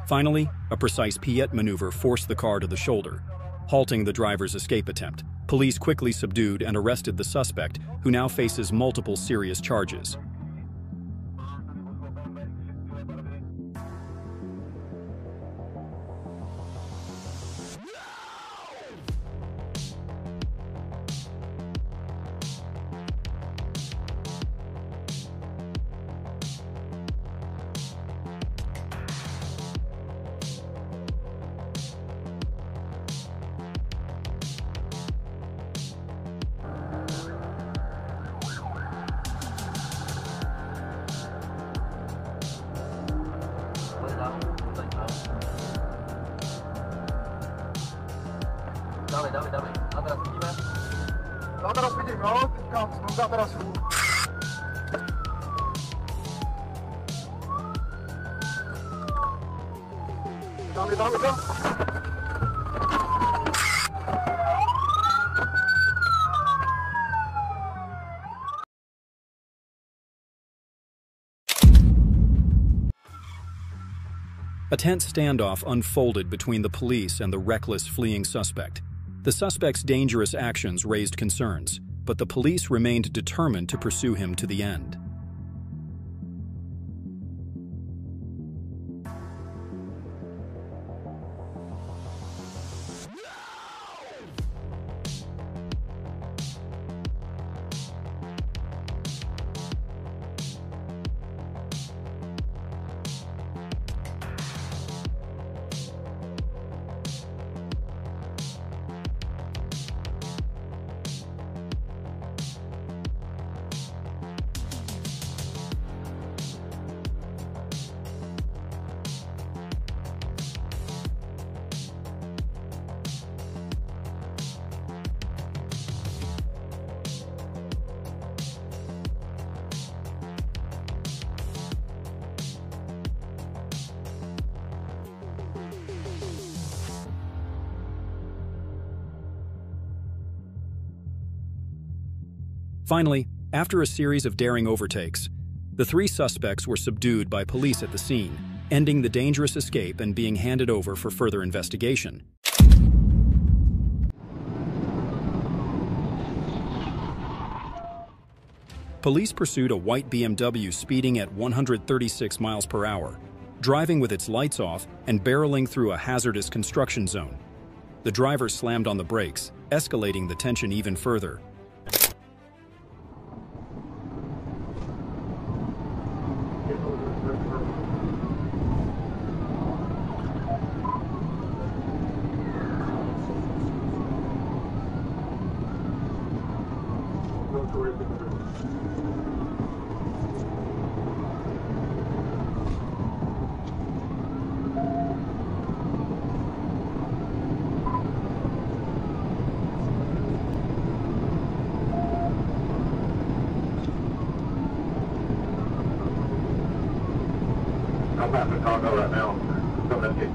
Speaker 1: Finally, a precise pirouette maneuver forced the car to the shoulder, halting the driver's escape attempt. Police quickly subdued and arrested the suspect, who now faces multiple serious charges.
Speaker 3: Dawaj, a teraz widzimy. No teraz widzimy, o, no teraz. Dawaj, go.
Speaker 1: A tense standoff unfolded between the police and the reckless fleeing suspect. The suspect's dangerous actions raised concerns, but the police remained determined to pursue him to the end. Finally, after a series of daring overtakes, the three suspects were subdued by police at the scene, ending the dangerous escape and being handed over for further investigation. Police pursued a white BMW speeding at 136 miles per hour, driving with its lights off and barreling through a hazardous construction zone. The driver slammed on the brakes, escalating the tension even further.
Speaker 3: I'm at Chicago right now. From that case.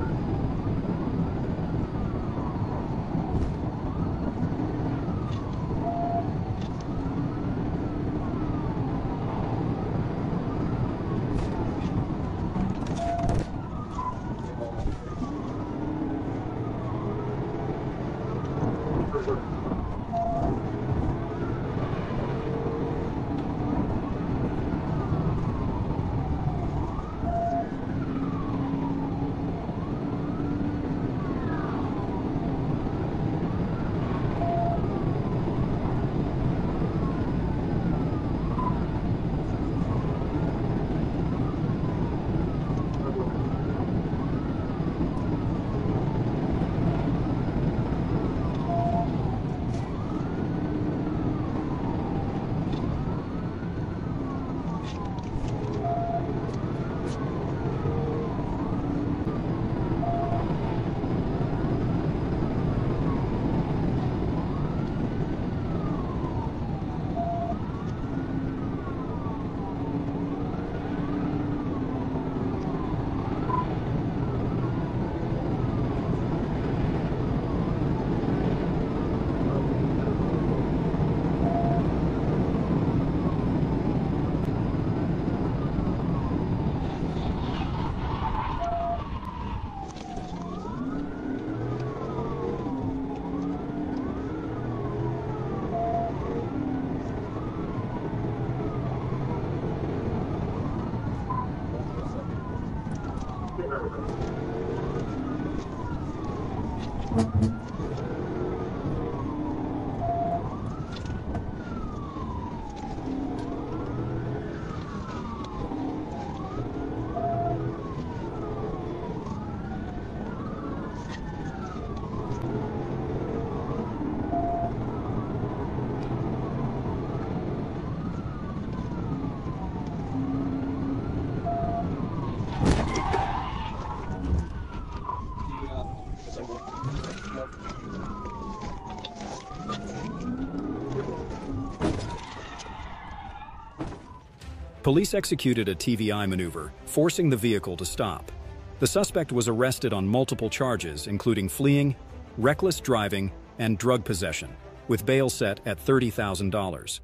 Speaker 1: Police executed a TVI maneuver, forcing the vehicle to stop. The suspect was arrested on multiple charges, including fleeing, reckless driving, and drug possession, with bail set at $30,000.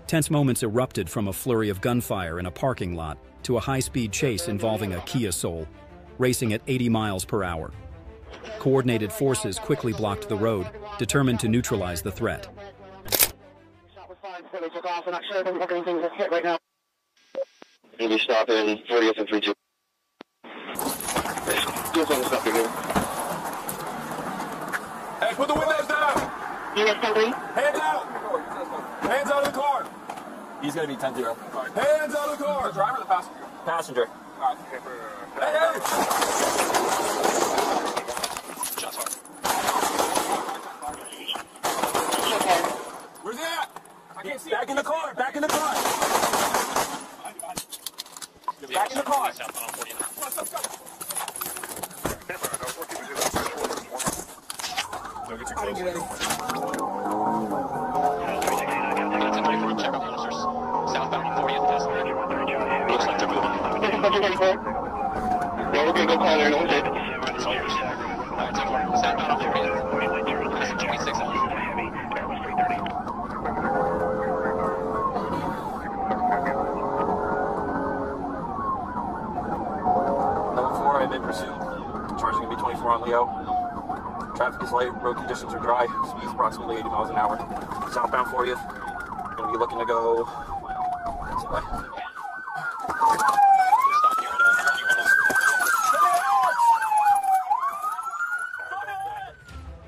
Speaker 1: Tense moments erupted from a flurry of gunfire in a parking lot to a high-speed chase involving a Kia Soul, racing at 80 miles per hour. Coordinated forces quickly blocked the road, determined to neutralize the threat.
Speaker 3: They took off. I'm not sure. It doesn't look like anything just hit right now. You'll be stopping 40th and 32. Just want to stop here.
Speaker 8: Hey, put the windows down!
Speaker 3: Unit 10-3.
Speaker 8: Hands out! Hands out of the car!
Speaker 11: He's going to be 10-0.
Speaker 8: Hands out of the car!
Speaker 11: The driver or the passenger? Passenger.
Speaker 8: All right. Hey!
Speaker 11: Shots fired.
Speaker 8: Where's he at? I can't see.
Speaker 11: Back in the car! Back in the car! Back in the car!
Speaker 8: Let's go. Go get your clothes.
Speaker 11: Check out officers. Southbound 40th passenger. Looks like they're moving.
Speaker 3: Yeah, we're going to go call there. No one's hit.
Speaker 11: Alright, 10-4. Southbound 40th. Passing 26 on.
Speaker 5: in pursuit. Charging going to be 24 on Leo. Traffic is light, road conditions are dry. Speed's approximately 80 miles an hour. Southbound for you. Going to be looking to go.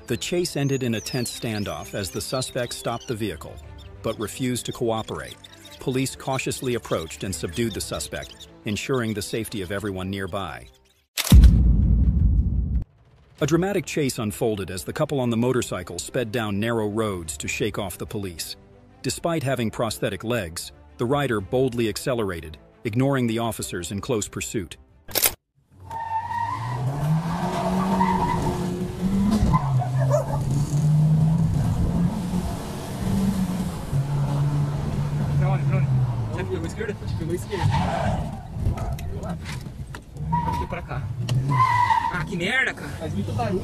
Speaker 1: The chase ended in a tense standoff as the suspect stopped the vehicle, but refused to cooperate. Police cautiously approached and subdued the suspect, ensuring the safety of everyone nearby. A dramatic chase unfolded as the couple on the motorcycle sped down narrow roads to shake off the police. Despite having prosthetic legs, the rider boldly accelerated, ignoring the officers in close pursuit.
Speaker 8: Pegou esquerda. Aqui pra cá. Ah, que merda, cara. Faz muito barulho.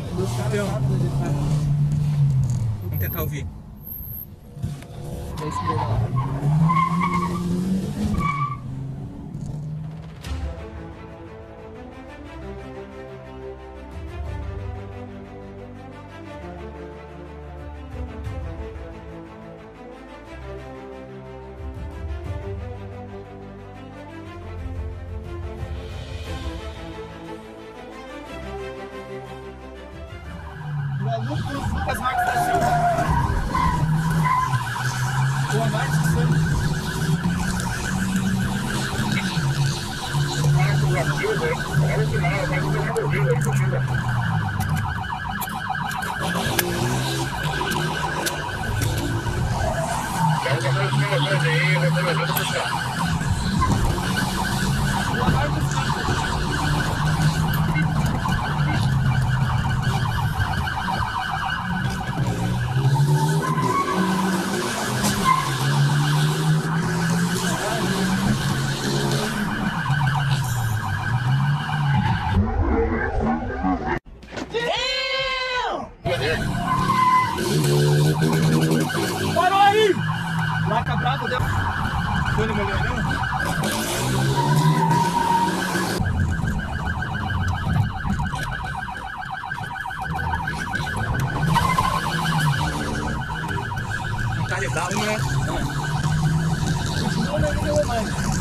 Speaker 8: Vamos tentar ouvir. Da esquerda lá. As marcas da chuva. Boa marca, parou aí! Placa brava, deu. Foi no molhadão? Tá legal, né? Continua na linha romana.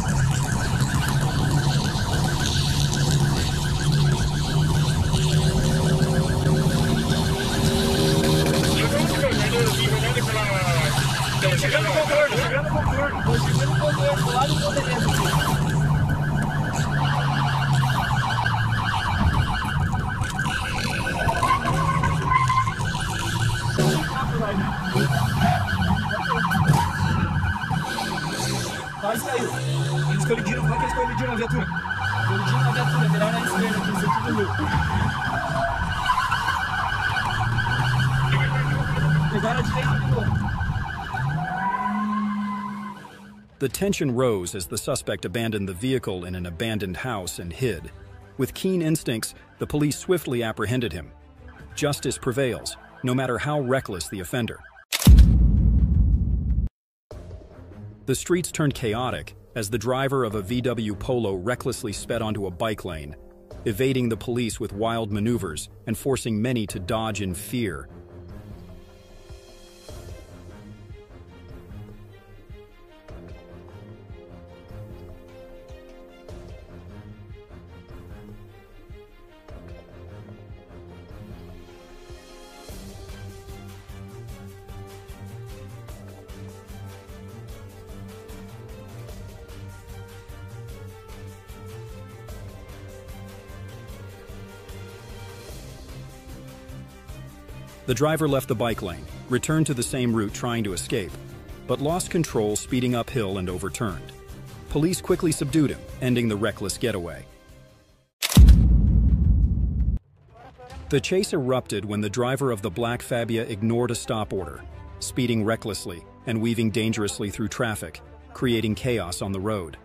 Speaker 8: Chegando no contorno, chegando no contorno. Tô chegando no contorno, do lado do contorno. Quase caiu. Eles colidiram, como é que eles colidiram a viatura? Colidiram a viatura, viraram na esquerda aqui, no sentido do pegaram a direita de novo.
Speaker 1: The tension rose as the suspect abandoned the vehicle in an abandoned house and hid. With keen instincts, the police swiftly apprehended him. Justice prevails, no matter how reckless the offender. The streets turned chaotic as the driver of a VW Polo recklessly sped onto a bike lane, evading the police with wild maneuvers and forcing many to dodge in fear. The driver left the bike lane, returned to the same route trying to escape, but lost control speeding uphill and overturned. Police quickly subdued him, ending the reckless getaway. The chase erupted when the driver of the black Fabia ignored a stop order, speeding recklessly and weaving dangerously through traffic, creating chaos on the road.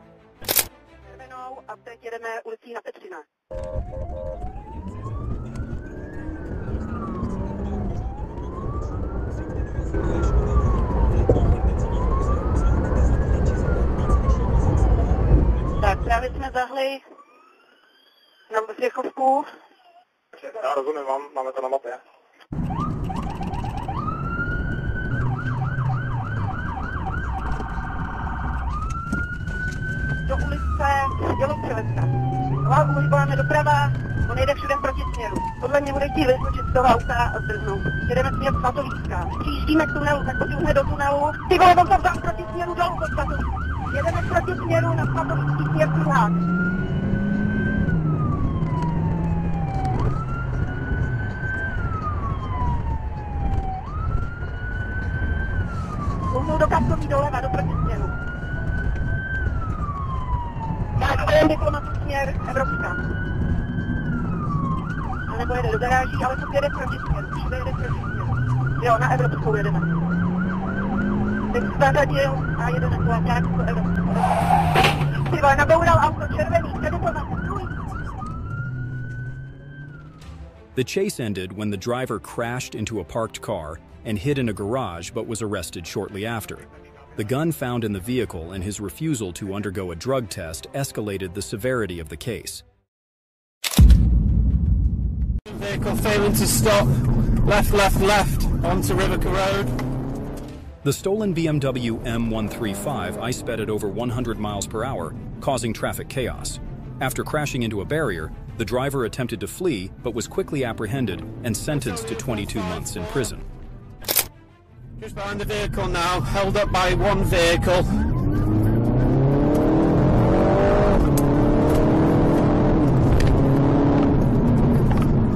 Speaker 6: Tak, právě jsme zahli na Střechovku.
Speaker 3: Já rozumím, máme to na mapě.
Speaker 6: Do ulice Dělostřelecka. Nová ulice doprava, on jede všude proti směru. Podle mě bude chtít vyskočit z toho auta a zdrhnout. Jedeme směr Svatovíčka. Přijíždíme k tunelu, tak pojďme do tunelu. Ty vole, on tam dám proti směru dolů do Svatovíčka. Jedeme proti směru na Svatovíčský směr Kruhák. Kousnou do Kapkový doleva, do protisměru. Já diplomatu směr Evropská. A nebo jede do garáží, ale to jede protisměru. Všude jede protisměru. Jo, na Evropskou jedeme. Teď se zařadil a jede na kulaťák do Evropskou. Ty vole, naboural auto červený, kde diplomatu, druhý.
Speaker 1: The chase ended when the driver crashed into a parked car and hid in a garage but was arrested shortly after. The gun found in the vehicle and his refusal to undergo a drug test escalated the severity of the case.
Speaker 5: Vehicle failing to stop, left onto Riverca Road.
Speaker 1: The stolen BMW M135 ice sped at over 100 miles per hour, causing traffic chaos. After crashing into a barrier, the driver attempted to flee but was quickly apprehended and sentenced to 22 months in prison.
Speaker 5: Just behind the vehicle now, held up by one vehicle.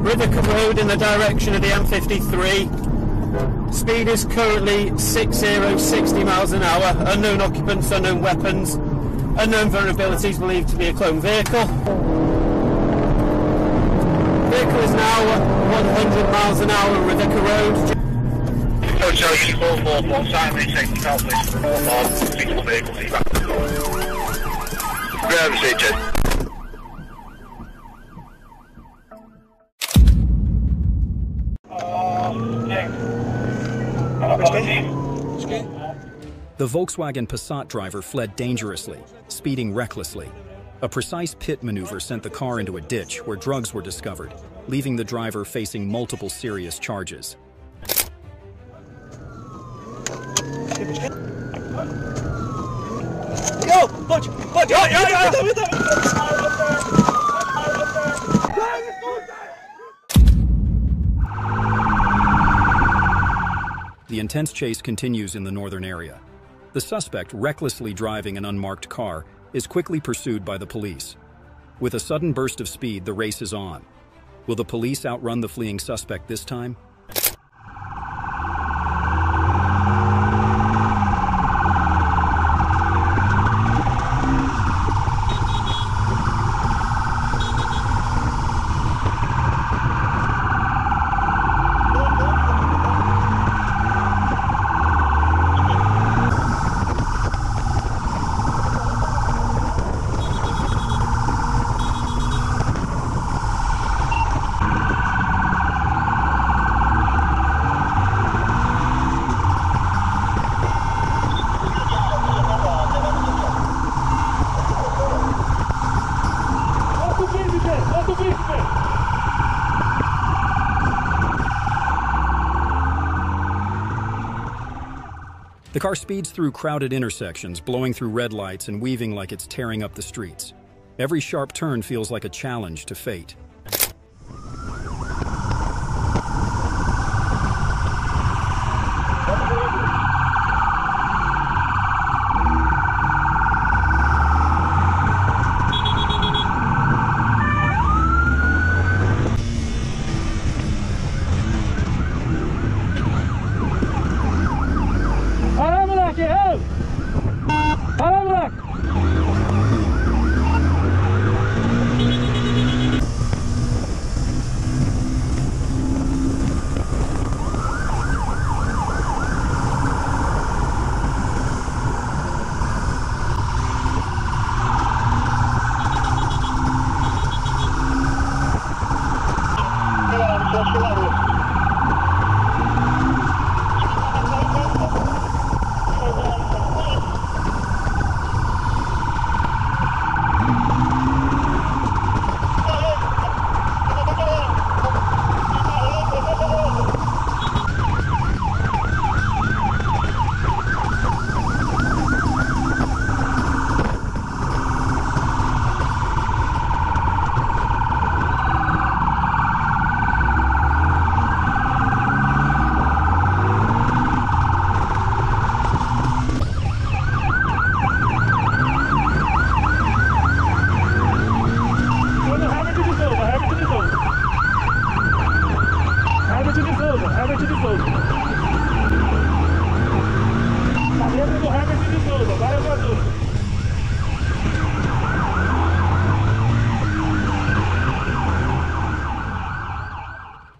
Speaker 5: Riverca Road in the direction of the M53. Speed is currently 60 miles an hour. Unknown occupants, unknown weapons, unknown vulnerabilities believed to be a clone vehicle. Vehicle is now 100 miles an hour on Riverca Road.
Speaker 3: Hotel Uniform 4 Simon, safety car, please, for all suitable vehicles, feedback. Ground station.
Speaker 1: The Volkswagen Passat driver fled dangerously, speeding recklessly. A precise pit maneuver sent the car into a ditch where drugs were discovered, leaving the driver facing multiple serious charges.
Speaker 2: Go! Punch!
Speaker 1: The intense chase continues in the northern area. The suspect, recklessly driving an unmarked car, is quickly pursued by the police. With a sudden burst of speed, the race is on. Will the police outrun the fleeing suspect this time? The car speeds through crowded intersections, blowing through red lights and weaving like it's tearing up the streets. Every sharp turn feels like a challenge to fate.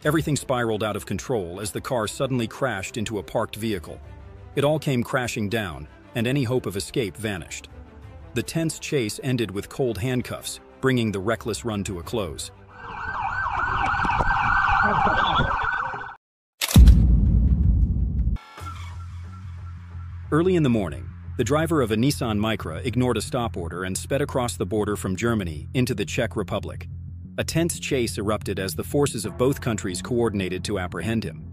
Speaker 1: Everything spiraled out of control as the car suddenly crashed into a parked vehicle. It all came crashing down, and any hope of escape vanished. The tense chase ended with cold handcuffs, bringing the reckless run to a close. Early in the morning, the driver of a Nissan Micra ignored a stop order and sped across the border from Germany into the Czech Republic. A tense chase erupted as the forces of both countries coordinated to apprehend him.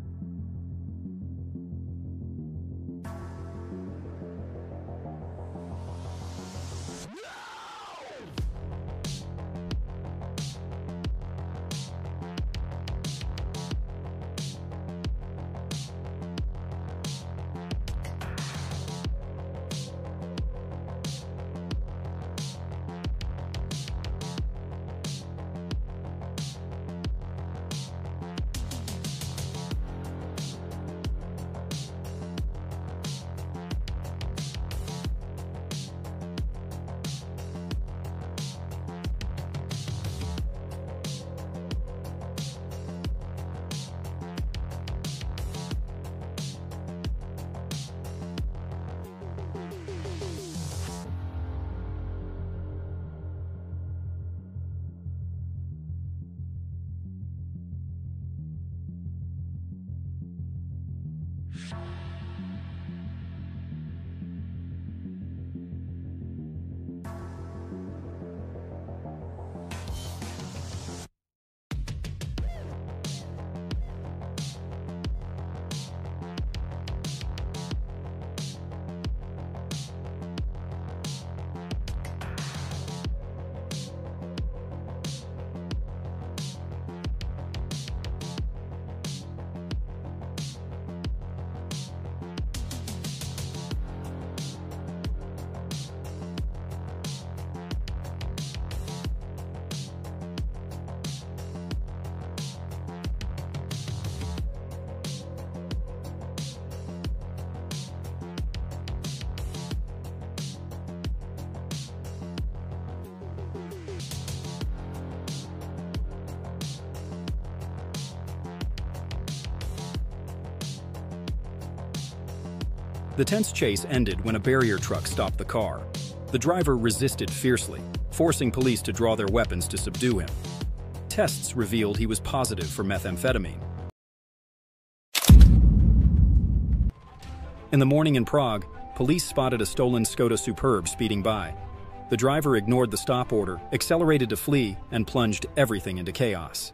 Speaker 1: The tense chase ended when a barrier truck stopped the car. The driver resisted fiercely, forcing police to draw their weapons to subdue him. Tests revealed he was positive for methamphetamine. In the morning in Prague, police spotted a stolen Skoda Superb speeding by. The driver ignored the stop order, accelerated to flee, and plunged everything into chaos.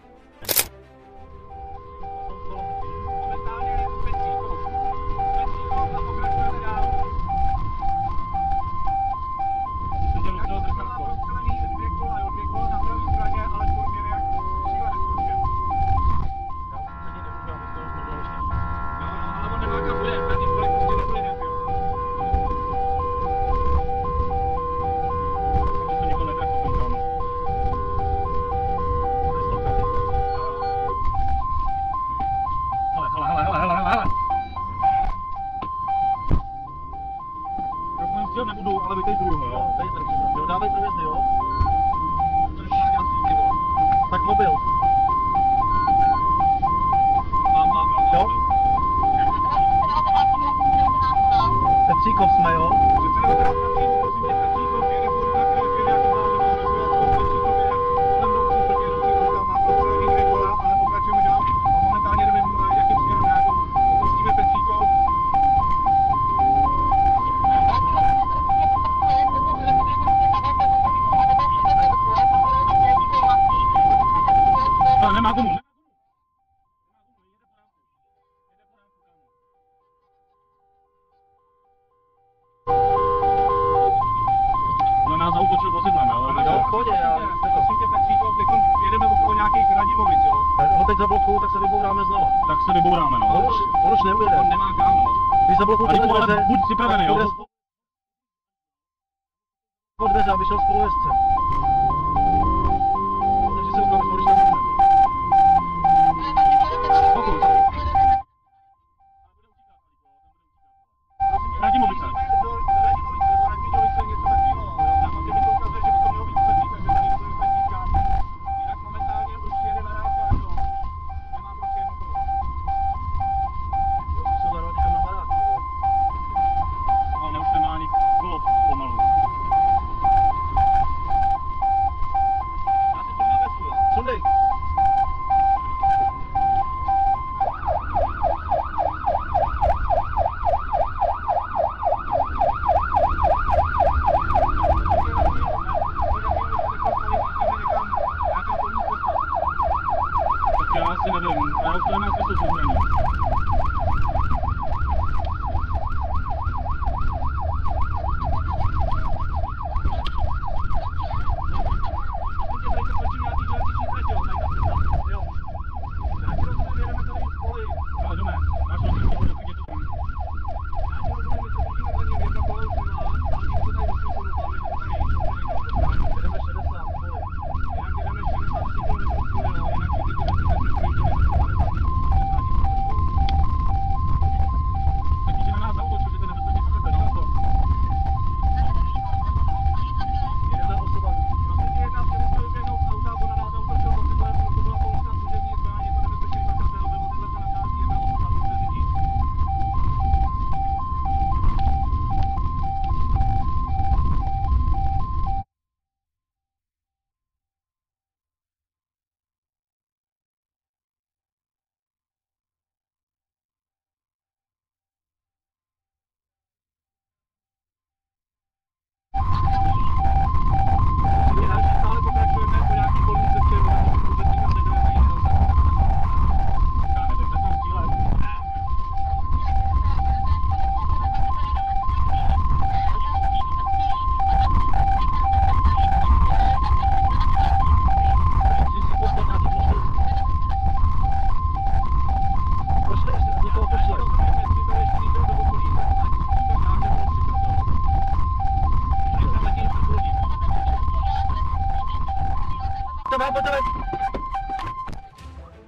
Speaker 12: Já asi nevím, ale to je na to změní.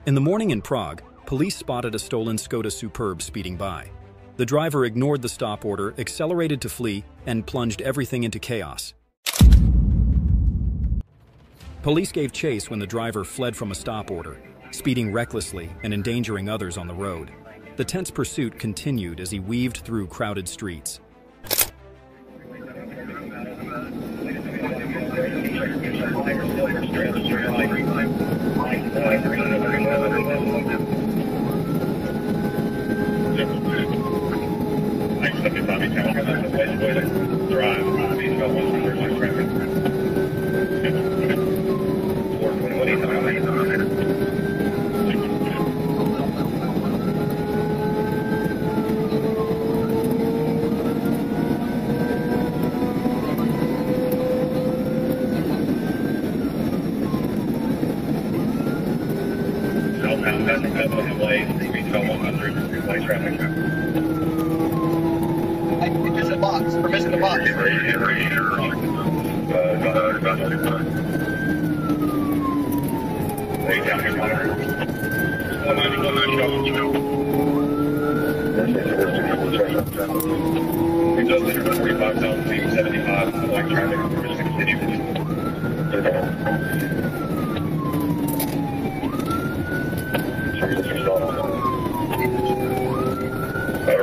Speaker 1: In the morning in Prague, police spotted a stolen Skoda Superb speeding by. The driver ignored the stop order, accelerated to flee, and plunged everything into chaos. Police gave chase when the driver fled from a stop order, speeding recklessly and endangering others on the road. The tense pursuit continued as he weaved through crowded streets.
Speaker 3: It's a box. Permission to box.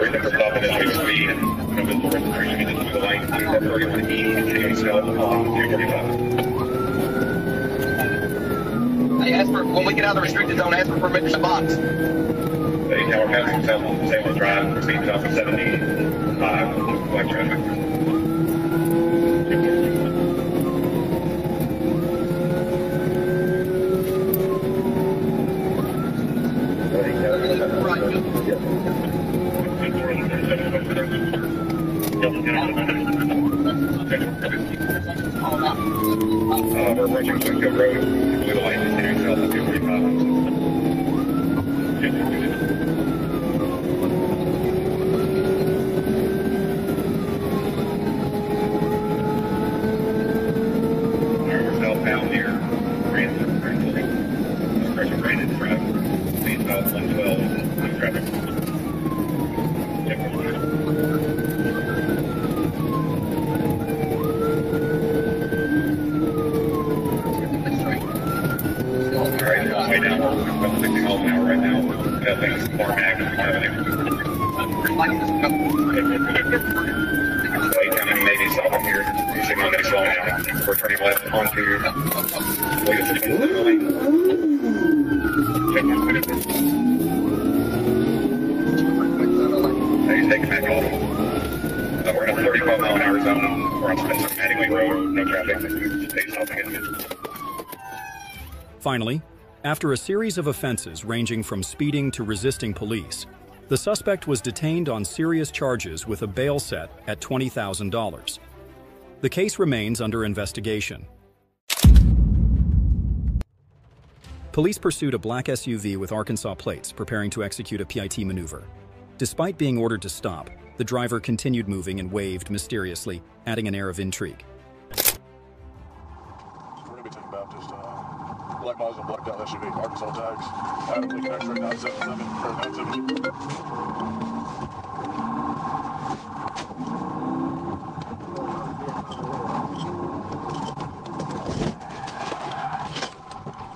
Speaker 3: Reason for stopping is we speed and the registration is to the light to the program to E continuing south on 245.
Speaker 8: I asked for, when we get out of the restricted zone, ask for permission to box.
Speaker 3: Hey, now we're passing south on Salem Drive, proceed south of 75, black traffic. We're approaching Springfield Road, blue light, continuing south on 245. We're southbound near Brandon, approaching Brandon Drive, speed south 112, blue traffic. Way down, about 60 miles an hour right now. That thing's far back as we have it. Late coming, maybe south of here. You signal that he's slowing down. We're turning left onto he's taking back off. We're in a 35 mile an hour zone. We're on Spencer Mattingly Road, no traffic. Stay south again.
Speaker 1: Finally, After a series of offenses ranging from speeding to resisting police, the suspect was detained on serious charges with a bail set at $20,000. The case remains under investigation. Police pursued a black SUV with Arkansas plates preparing to execute a PIT maneuver. Despite being ordered to stop, the driver continued moving and waved mysteriously, adding an air of intrigue.
Speaker 13: We're going to be taking Baptist, black models and blacked out SUV, Arkansas tags, Adam Lee Connector 977 or 970.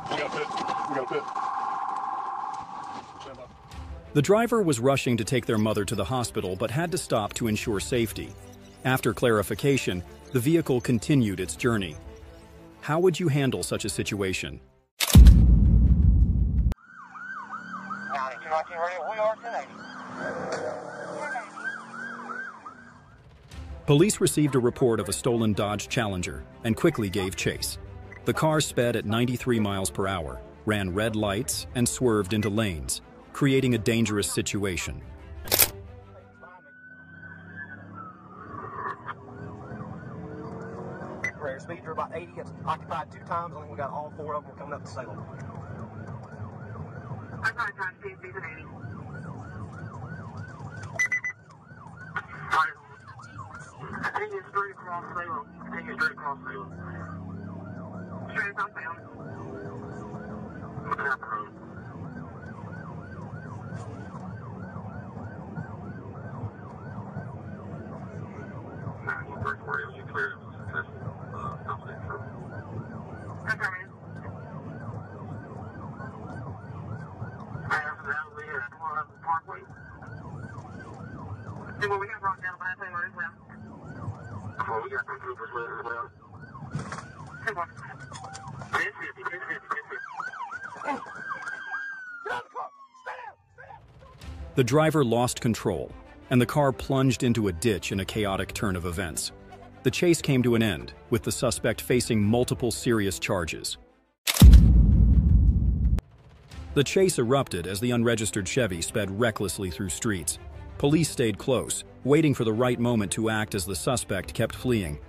Speaker 13: We got a pit.
Speaker 1: The driver was rushing to take their mother to the hospital but had to stop to ensure safety. After clarification, the vehicle continued its journey. How would you handle such a situation? Police received a report of a stolen Dodge Challenger and quickly gave chase. The car sped at 93 miles per hour, ran red lights, and swerved into lanes, creating a dangerous situation.
Speaker 14: Rare speeds are about 80. It's occupied 2 times. I think we got all 4 of them coming up to Salem.
Speaker 3: Occupied speeds at 80. Continue straight across Salem. Continue straight across Salem. Straight across Salem. Looking up the road. You clear Parkway. See what we got brought down by the as well. Oh, we got 2 troopers with as well. Hey, what? 1050. Get out of the car! Stay down!
Speaker 1: The driver lost control, and the car plunged into a ditch in a chaotic turn of events. The chase came to an end, with the suspect facing multiple serious charges. The chase erupted as the unregistered Chevy sped recklessly through streets. Police stayed close, waiting for the right moment to act as the suspect kept fleeing.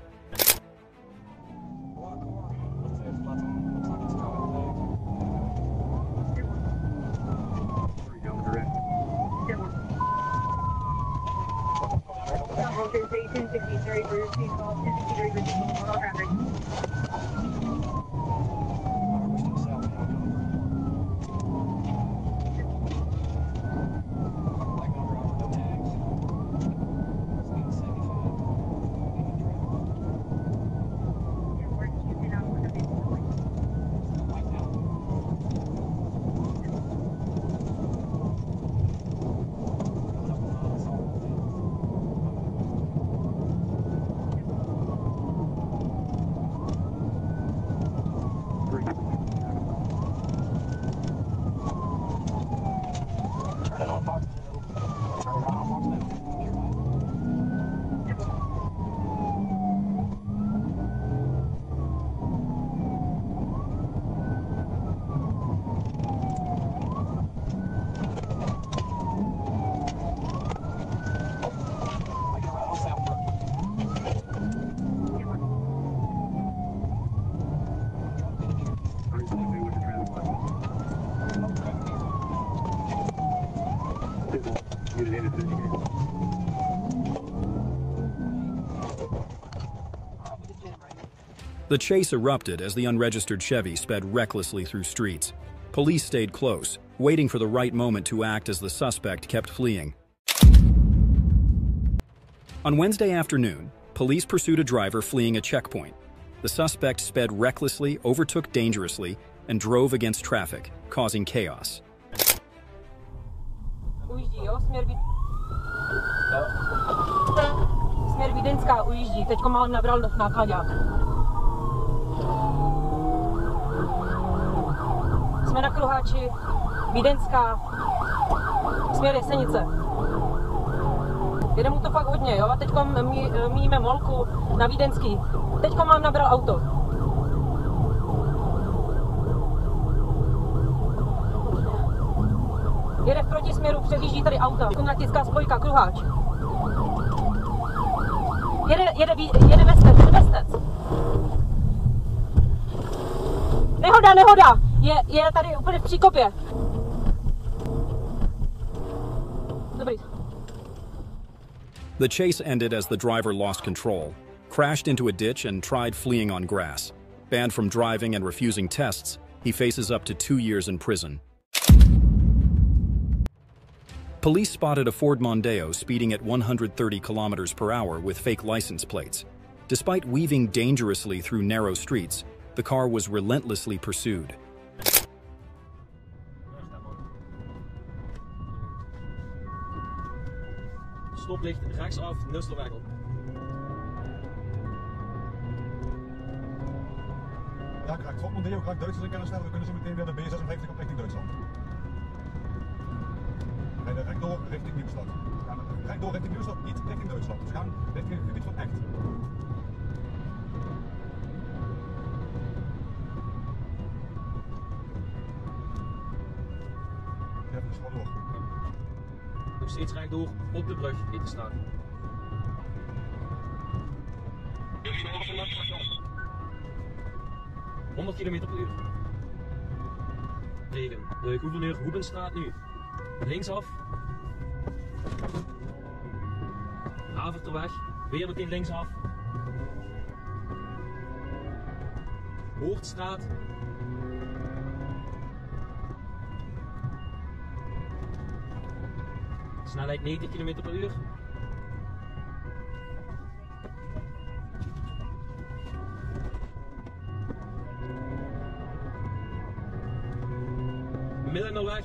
Speaker 1: The chase erupted as the unregistered Chevy sped recklessly through streets. Police stayed close, waiting for the right moment to act as the suspect kept fleeing. On Wednesday afternoon, police pursued a driver fleeing a checkpoint. The suspect sped recklessly, overtook dangerously, and drove against traffic, causing chaos.
Speaker 15: Ujíždí, jo? Směr Vídeňská ujíždí. Teďko málem nabral nákladák. Jsme na kruháči Vídeňská, směr Jesenice. Jede mu to fakt hodně, jo? A teďko míjíme Molku na Vídeňský. Teďko mám nabral auto. směru předjíždí tady auta. Konatická spojka, kruháč. Jede vestec. Nehoda! Je tady úplně v příkopě. Dobrý.
Speaker 1: The chase ended as the driver lost control, crashed into a ditch and tried fleeing on grass. Banned from driving and refusing tests, he faces up to 2 years in prison. Police spotted a Ford Mondeo speeding at 130 kilometers per hour with fake license plates. Despite weaving dangerously through narrow streets, the car was relentlessly pursued.
Speaker 16: Stoplicht, rechtsaf, Nusselweg op.
Speaker 13: Ja, ik krijg Ford Mondeo, graag Duitsers in kennis stellen. We kunnen zo meteen weer de B56 op richting Duitsland. Rijden rechtdoor richting Nieuwstad. We gaan rechtdoor richting Nieuwstad, niet richting Duitsland. Dus we gaan richting het gebied van Echt. Ja, dus gewoon door.
Speaker 16: Nog steeds rechtdoor op de brug in te staan. 100 km per uur. Regen. De gouverneur Hoebenstraat nu. Linksaf. Haverterweg. Weer meteen linksaf. Hoortstraat. Snelheid 90 km per uur. Middenweg.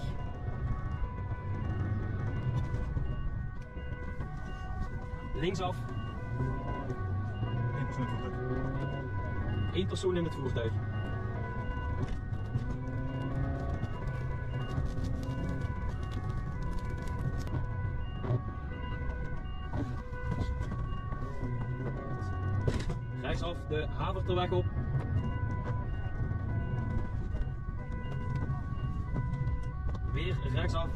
Speaker 16: Linksaf. 1 persoon in het voertuig. Rechtsaf de Haverterweg op. Weer rechtsaf.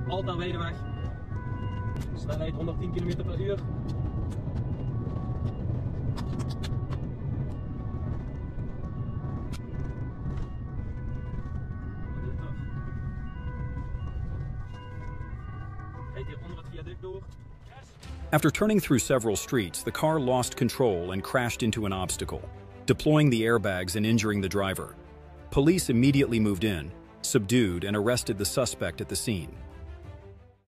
Speaker 16: Alta Weideweg. Snelheid 110 km per uur. Rijdt hier onder het viaduct door.
Speaker 1: After turning through several streets, the car lost control and crashed into an obstacle, deploying the airbags and injuring the driver. Police immediately moved in, subdued, and arrested the suspect at the scene.